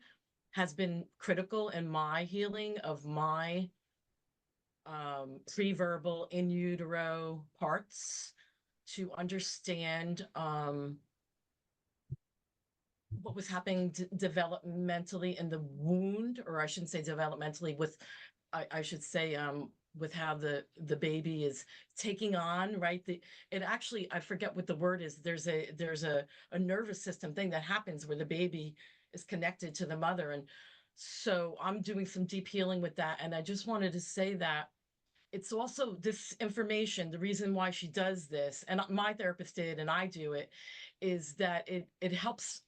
has been critical in my healing of my pre-verbal in utero parts, to understand what was happening developmentally in the wound, or I shouldn't say developmentally, with I should say with how the baby is taking on, right? It actually, I forget what the word is. There's a nervous system thing that happens where the baby is connected to the mother. And so I'm doing some deep healing with that. And I just wanted to say that it's also this information, the reason why she does this, and my therapist did, and I do it, is that it helps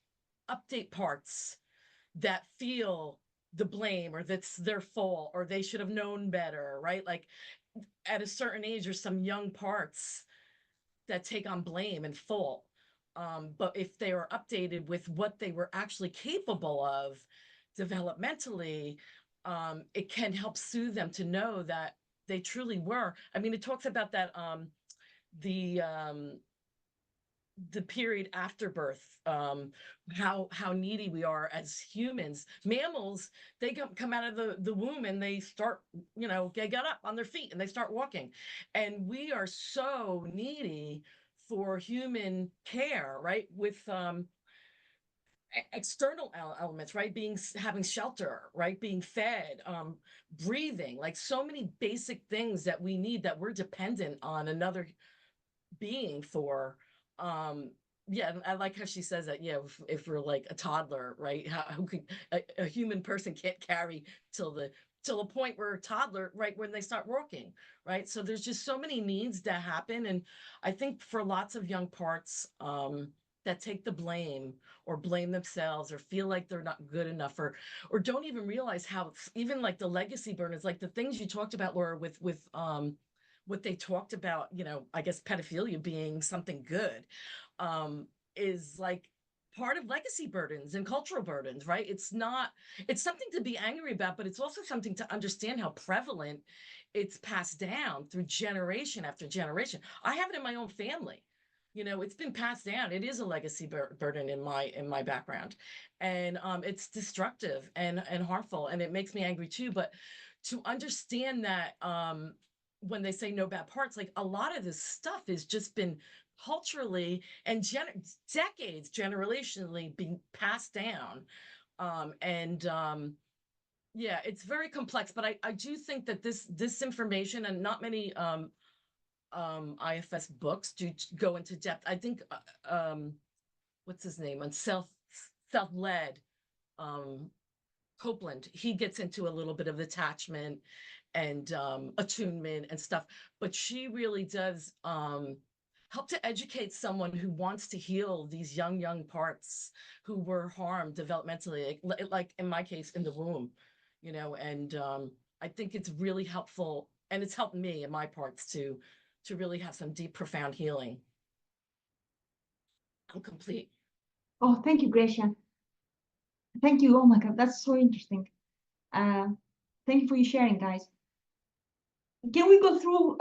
update parts that feel the blame, or that's their fault, or they should have known better, right? Like at a certain age, there's some young parts that take on blame and fault. But if they are updated with what they were actually capable of developmentally, it can help soothe them to know that they truly were. I mean, it talks about that the period after birth, how needy we are as humans. Mammals, they come out of the womb and they start, they get up on their feet and they start walking. And we are so needy for human care, right? With external elements, right? Having shelter, right? Being fed, breathing, like so many basic things that we need, that we're dependent on another being for. Yeah, I like how she says that. Yeah, if we're like a toddler, right? How could a human person can't carry till the point where a toddler, right, when they start walking, right? So there's just so many needs that happen. And I think for lots of young parts that take the blame, or blame themselves, or feel like they're not good enough, or don't even realize how even like the legacy burdens, like the things you talked about, Laura, with what they talked about, I guess pedophilia being something good, is like part of legacy burdens and cultural burdens, right? It's something to be angry about, but it's also something to understand how prevalent it's passed down through generation after generation. I have it in my own family. It's been passed down. It is a legacy burden in my background, and it's destructive and harmful, and it makes me angry too. But to understand that, when they say no bad parts, like a lot of this stuff has just been culturally and decades generationally being passed down. Yeah, it's very complex, but I do think that this information, and not many IFS books do go into depth. I think what's his name on self-led, Copeland, he gets into a little bit of attachment and attunement and stuff, but she really does help to educate someone who wants to heal these young parts who were harmed developmentally, like in my case, in the womb, and I think it's really helpful, and it's helped me in my parts to really have some deep, profound healing. I'm complete. Oh, thank you, Gracia. Thank you. Oh my God, that's so interesting. Thank you for your sharing, guys. Can we go through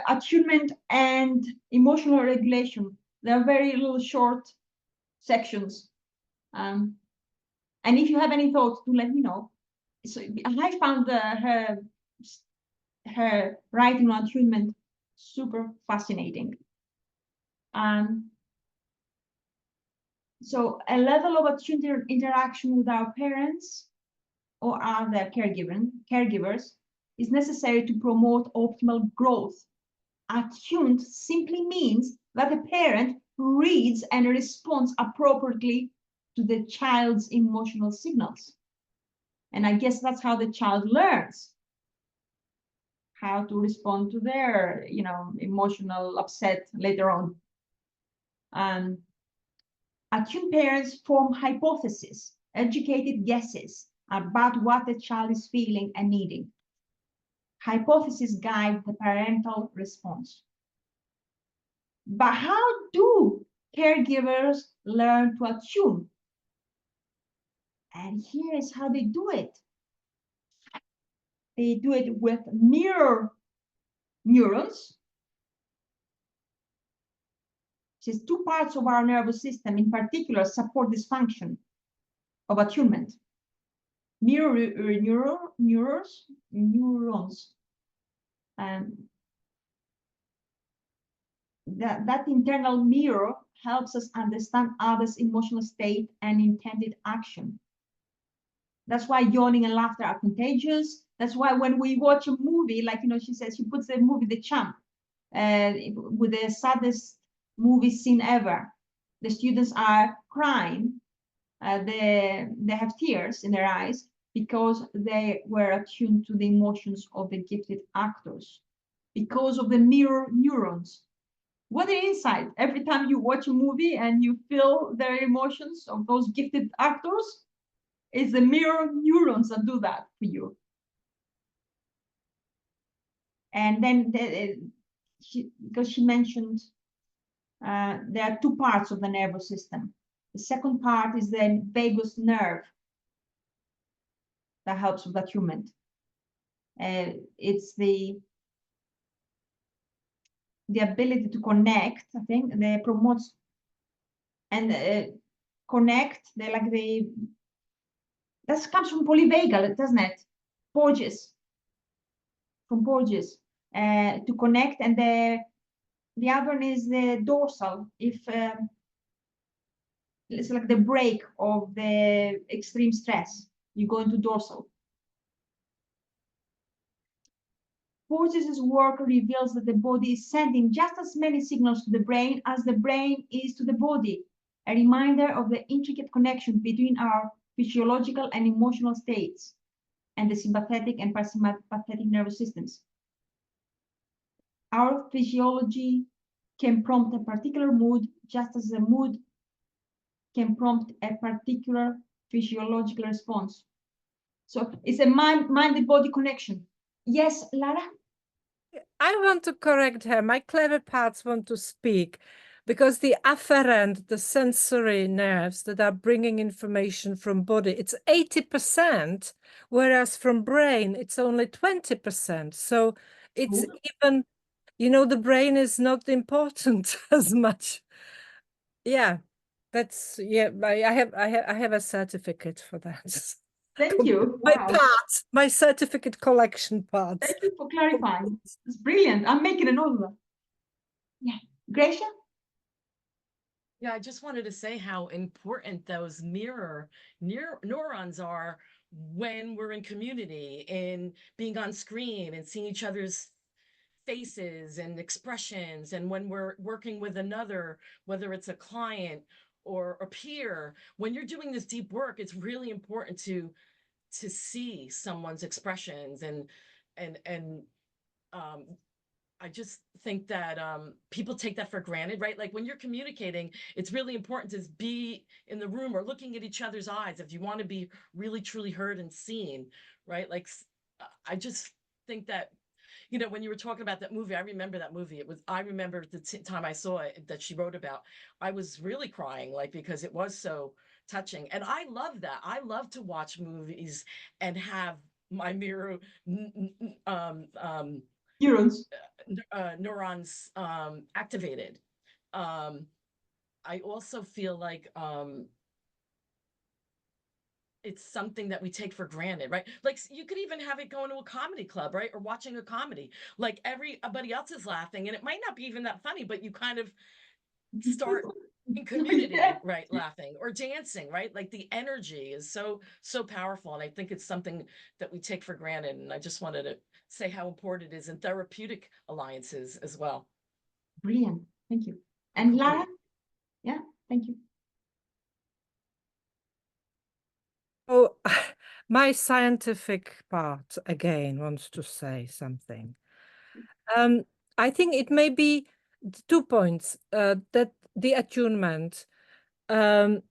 attunement and emotional regulation? They're very little short sections. And if you have any thoughts, do let me know. So I found her writing on attunement super fascinating. So a level of attuned interaction with our parents or other caregivers is necessary to promote optimal growth. Attuned simply means that the parent reads and responds appropriately to the child's emotional signals. And I guess that's how the child learns how to respond to their, emotional upset later on. Attuned parents form hypotheses, educated guesses about what the child is feeling and needing. Hypotheses guide the parental response. But how do caregivers learn to attune? And here is how they do it. They do it with mirror neurons. Since two parts of our nervous system in particular support this function of attunement. Neurons. That internal mirror helps us understand others' emotional state and intended action. That's why yawning and laughter are contagious. That's why when we watch a movie, like, she says, she puts the movie The Champ with the saddest movie scene ever. The students are crying. They have tears in their eyes because they were attuned to the emotions of the gifted actors, because of the mirror neurons. What an insight. Every time you watch a movie and you feel their emotions of those gifted actors, it's the mirror neurons that do that for you. And then because she mentioned there are two parts of the nervous system. The second part is the vagus nerve that helps with attunement. It's the ability to connect, I think, they promotes and connect. They like that comes from polyvagal, doesn't it? Porges, from Porges, to connect, and the other one is the dorsal. If it's like the break of the extreme stress, you go into dorsal. Porges' work reveals that the body is sending just as many signals to the brain as the brain is to the body, a reminder of the intricate connection between our physiological and emotional states and the sympathetic and parasympathetic nervous systems. Our physiology can prompt a particular mood, just as a mood can prompt a particular physiological response. So it's a mind-body connection. Yes, Lara? I want to correct her. My clever parts want to speak because the afferent, the sensory nerves that are bringing information from body, it's 80%, whereas from brain, it's only 20%. So it's even, the brain is not important as much. Yeah, that's, I have a certificate for that. Thank you. My Wow. parts, my certificate collection parts. Thank you for clarifying. It's brilliant. I'm making a note of that. Yeah. Gracia? Yeah, I just wanted to say how important those mirror neurons are when we're in community and being on screen and seeing each other's faces and expressions. And when we're working with another, whether it's a client or a peer, when you're doing this deep work, it's really important to see someone's expressions and I just think that people take that for granted, right? Like when you're communicating, it's really important to be in the room or looking at each other's eyes if you want to be really truly heard and seen, right? Like I just think that, when you were talking about that movie, I remember that movie. I remember the time I saw it that she wrote about. I was really crying, like, because it was so touching. And I love that. I love to watch movies and have my mirror Neurons. Neurons activated. I also feel like it's something that we take for granted, right? Like you could even have it going to a comedy club, right? Or watching a comedy, like everybody else is laughing and it might not be even that funny, but you kind of start in community, right? Laughing or dancing, right? Like the energy is so powerful. And I think it's something that we take for granted. And I just wanted to say how important it is in therapeutic alliances as well. Brilliant. Thank you. And Lara? Yeah, thank you. Oh, my scientific part again wants to say something. I think it may be 2 points, that the attunement, the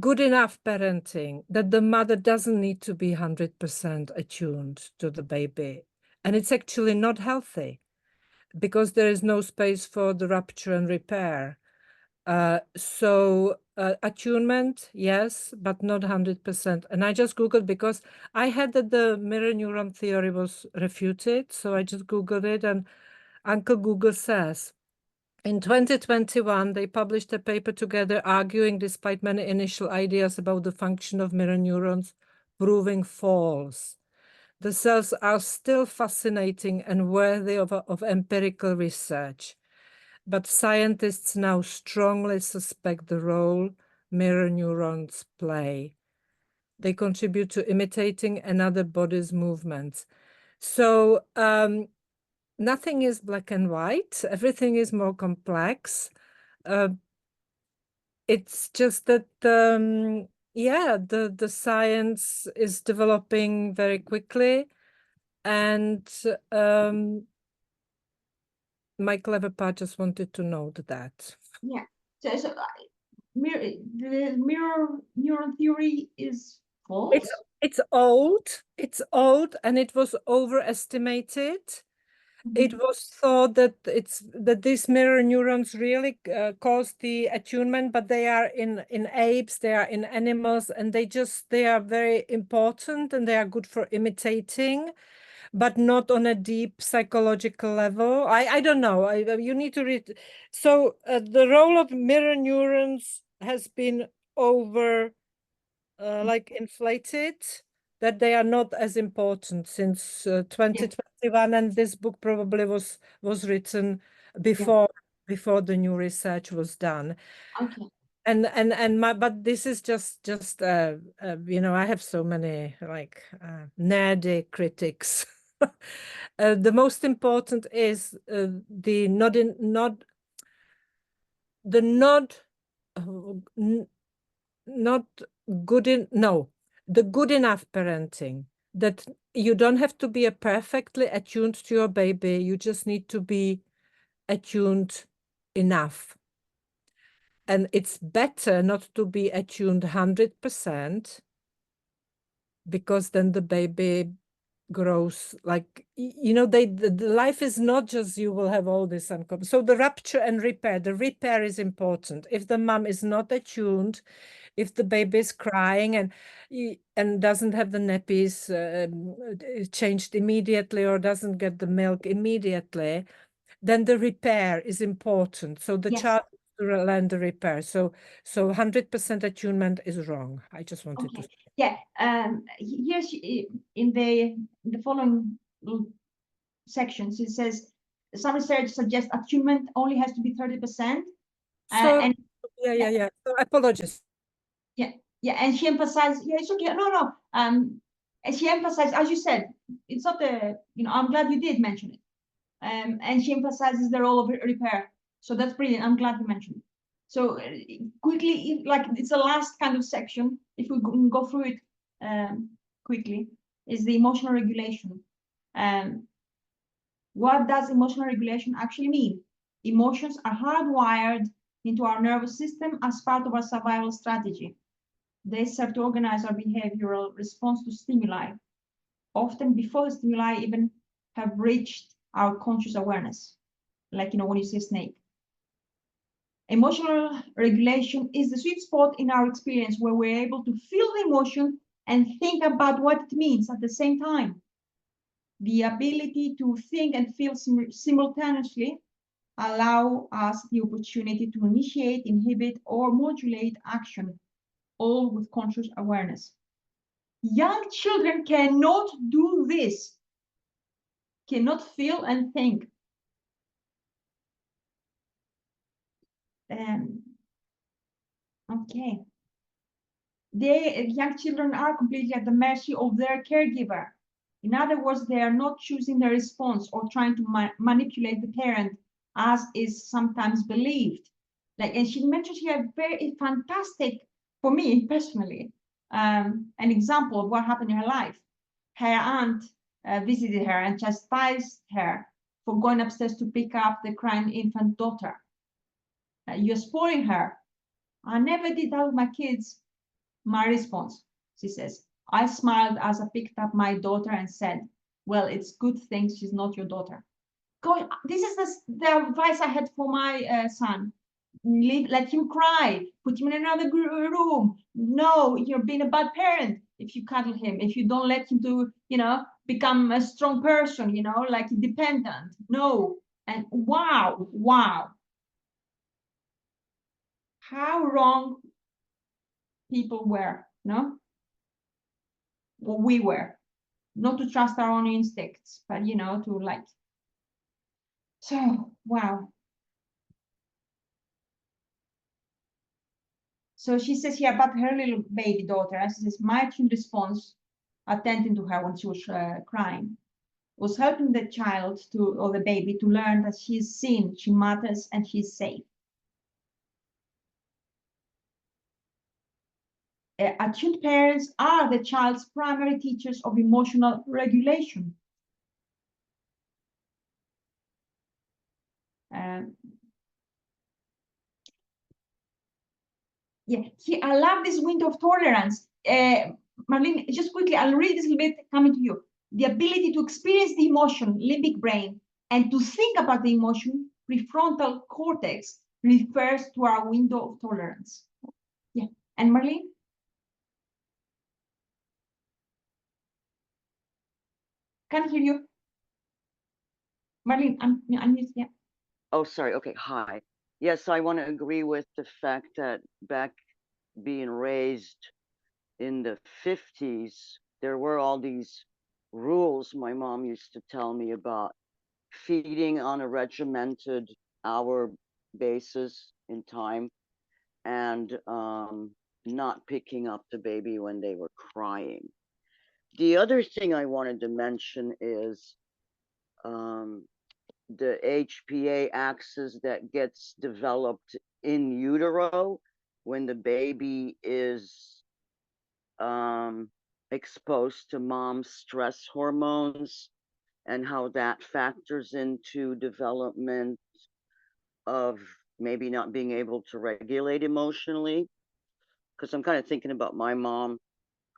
good enough parenting, that the mother doesn't need to be 100% attuned to the baby. And it's actually not healthy because there is no space for the rupture and repair. Attunement, yes, but not 100%. And I just Googled because I had that the mirror neuron theory was refuted. So I just Googled it, and Uncle Google says, in 2021, they published a paper together arguing, despite many initial ideas about the function of mirror neurons, proving false. The cells are still fascinating and worthy of empirical research. but scientists now strongly suspect the role mirror neurons play. They contribute to imitating another body's movements. So nothing is black and white. Everything is more complex. It's just that, yeah, the science is developing very quickly, and my clever part just wanted to note that. Yeah. So the mirror neuron theory is false. It's old, and it was overestimated. It was thought that these mirror neurons really cause the attunement, but they are in apes, they are in animals, and they are very important, and they are good for imitating, but not on a deep psychological level. I don't know. You need to read. So the role of mirror neurons has been like inflated, that they are not as important since 2021, and this book probably was written before the new research was done. Okay. But this is just you know, I have so many like nerdy critics. The most important is the the good enough parenting, that you don't have to be a perfectly attuned to your baby, you just need to be attuned enough. And it's better not to be attuned 100%, because then the baby grows like, you know, the life is not just you will have all this uncovered. So the rupture and repair, the repair is important. If the mom is not attuned, if the baby is crying and doesn't have the nappies changed immediately, or doesn't get the milk immediately, then the repair is important. So the child learn the repair. So 100% attunement is wrong. I just wanted to. Yeah. Here's in the following sections, it says some research suggests attunement only has to be 30%. So and yeah. So apologies. Yeah, and she emphasized, it's okay, no. And she emphasized, as you said, it's not I'm glad you did mention it. And she emphasizes the role of repair. So that's brilliant. I'm glad you mentioned it. So quickly, like it's the last kind of section, if we go through it quickly, is the emotional regulation. What does emotional regulation actually mean? Emotions are hardwired into our nervous system as part of our survival strategy. They serve to organize our behavioral response to stimuli, often before the stimuli even have reached our conscious awareness, like when you see a snake. Emotional regulation is the sweet spot in our experience where we're able to feel the emotion and think about what it means at the same time. The ability to think and feel simultaneously allow us the opportunity to initiate, inhibit, or modulate action, all with conscious awareness. Young children cannot do this, cannot feel and think. Okay. Young children are completely at the mercy of their caregiver. In other words, they are not choosing the response or trying to manipulate the parent, as is sometimes believed. And she mentioned she had very fantastic, for me personally, an example of what happened in her life. Her aunt visited her and chastised her for going upstairs to pick up the crying infant daughter. You're spoiling her. I never did that with my kids. My response, she says, I smiled as I picked up my daughter and said, well, it's good thing she's not your daughter. This is the advice I had for my son. Let him cry, put him in another room. No, you're being a bad parent if you cuddle him, if you don't let him to, become a strong person, like independent. No. And wow. How wrong people were, no? Well, we were. Not to trust our own instincts, but to so wow. So she says here about her little baby daughter, and she says, my attuned response, attending to her when she was crying, was helping the child or the baby to learn that she's seen, she matters, and she's safe. Attuned parents are the child's primary teachers of emotional regulation. Yeah, I love this window of tolerance. Marlene, just quickly, I'll read this a little bit coming to you. The ability to experience the emotion, limbic brain, and to think about the emotion, prefrontal cortex, refers to our window of tolerance. Yeah, and Marlene? Can't hear you. Marlene, I'm yeah. Oh, sorry. Okay, hi. Yes, I want to agree with the fact that back being raised in the 50s, there were all these rules my mom used to tell me about feeding on a regimented hour basis in time and not picking up the baby when they were crying. The other thing I wanted to mention is the HPA axis that gets developed in utero when the baby is exposed to mom's stress hormones, and how that factors into development of maybe not being able to regulate emotionally. Because I'm kind of thinking about my mom,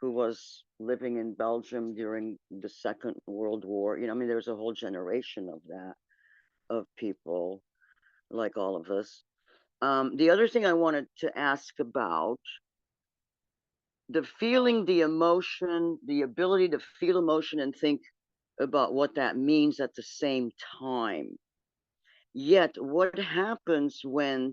who was living in Belgium during the Second World War. You know, I mean, there's a whole generation of that, of people like all of us. The other thing I wanted to ask about, the feeling, the emotion, the ability to feel emotion and think about what that means at the same time. Yet, what happens when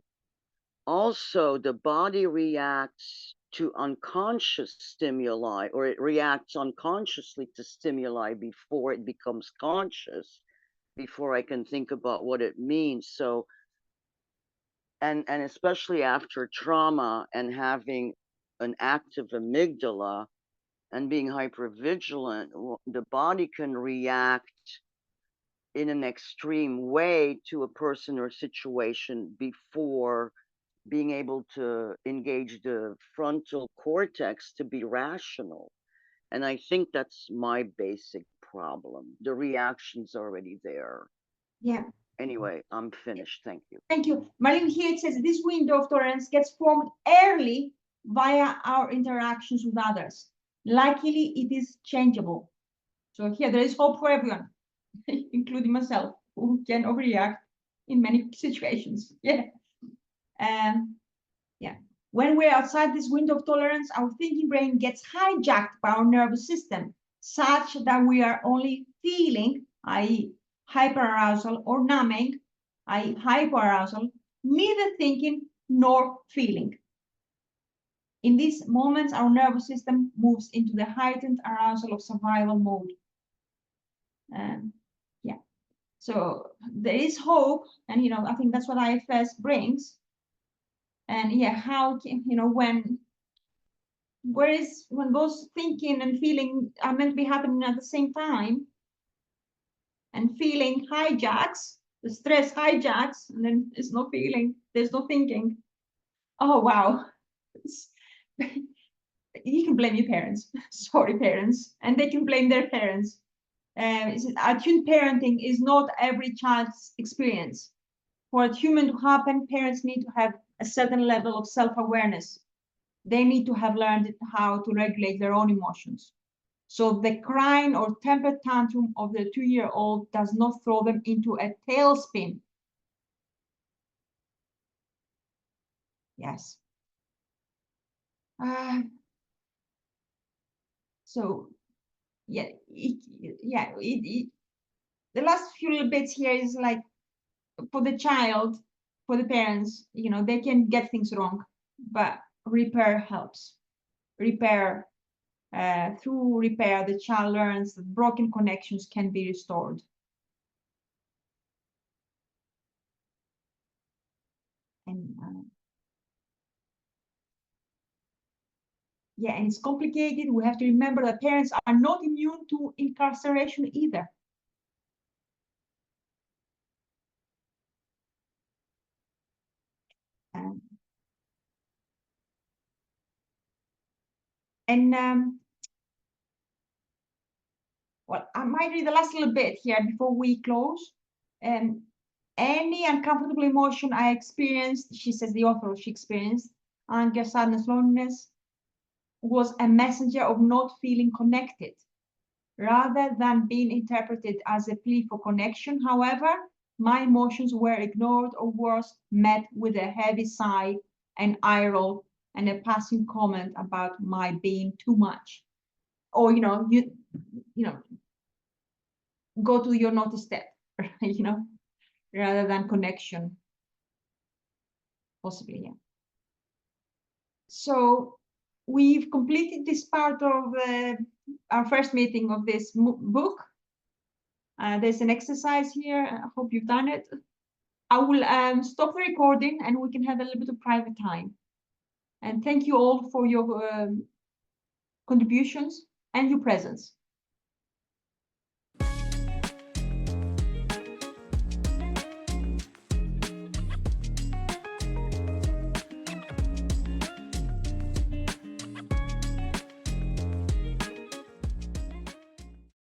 also the body reacts to unconscious stimuli, or it reacts unconsciously to stimuli before it becomes conscious, before I can think about what it means? So, and especially after trauma and having an active amygdala and being hypervigilant, the body can react in an extreme way to a person or situation before being able to engage the frontal cortex to be rational. And I think that's my basic problem. The reaction's already there. Yeah. Anyway, I'm finished. Thank you. Thank you. Marlene, here it says this window of tolerance gets formed early via our interactions with others. Luckily, it is changeable. So here there is hope for everyone, including myself, who can overreact in many situations. Yeah. Yeah. When we're outside this window of tolerance, our thinking brain gets hijacked by our nervous system, such that we are only feeling, i.e., hyperarousal, or numbing, i.e., hypoarousal, neither thinking nor feeling. In these moments, our nervous system moves into the heightened arousal of survival mode. Yeah. So there is hope, and I think that's what IFS brings. And yeah, how can when those thinking and feeling are meant to be happening at the same time, and feeling hijacks, the stress hijacks, and then there's no feeling, there's no thinking. Oh wow. You can blame your parents. Sorry, parents, and they can blame their parents. Attuned parenting is not every child's experience. For attunement to happen, parents need to have a certain level of self-awareness. They need to have learned how to regulate their own emotions. So the crying or temper tantrum of the 2-year-old does not throw them into a tailspin. Yes. So yeah, the last few little bits here is like, for the child, for the parents, they can get things wrong, but repair helps. Repair, through repair, the child learns that broken connections can be restored. And Yeah, and it's complicated. We have to remember that parents are not immune to incarceration either. Well, I might read the last little bit here before we close. Any uncomfortable emotion I experienced, she says, the author, she experienced, anger, sadness, loneliness, was a messenger of not feeling connected, rather than being interpreted as a plea for connection. However, my emotions were ignored, or worse, met with a heavy sigh, an eye roll, and a passing comment about my being too much. Or, you know, go to your naughty step, you know, rather than connection. Possibly, yeah. So we've completed this part of our first meeting of this book. There's an exercise here. I hope you've done it. I will stop the recording and we can have a little bit of private time. And thank you all for your contributions and your presence.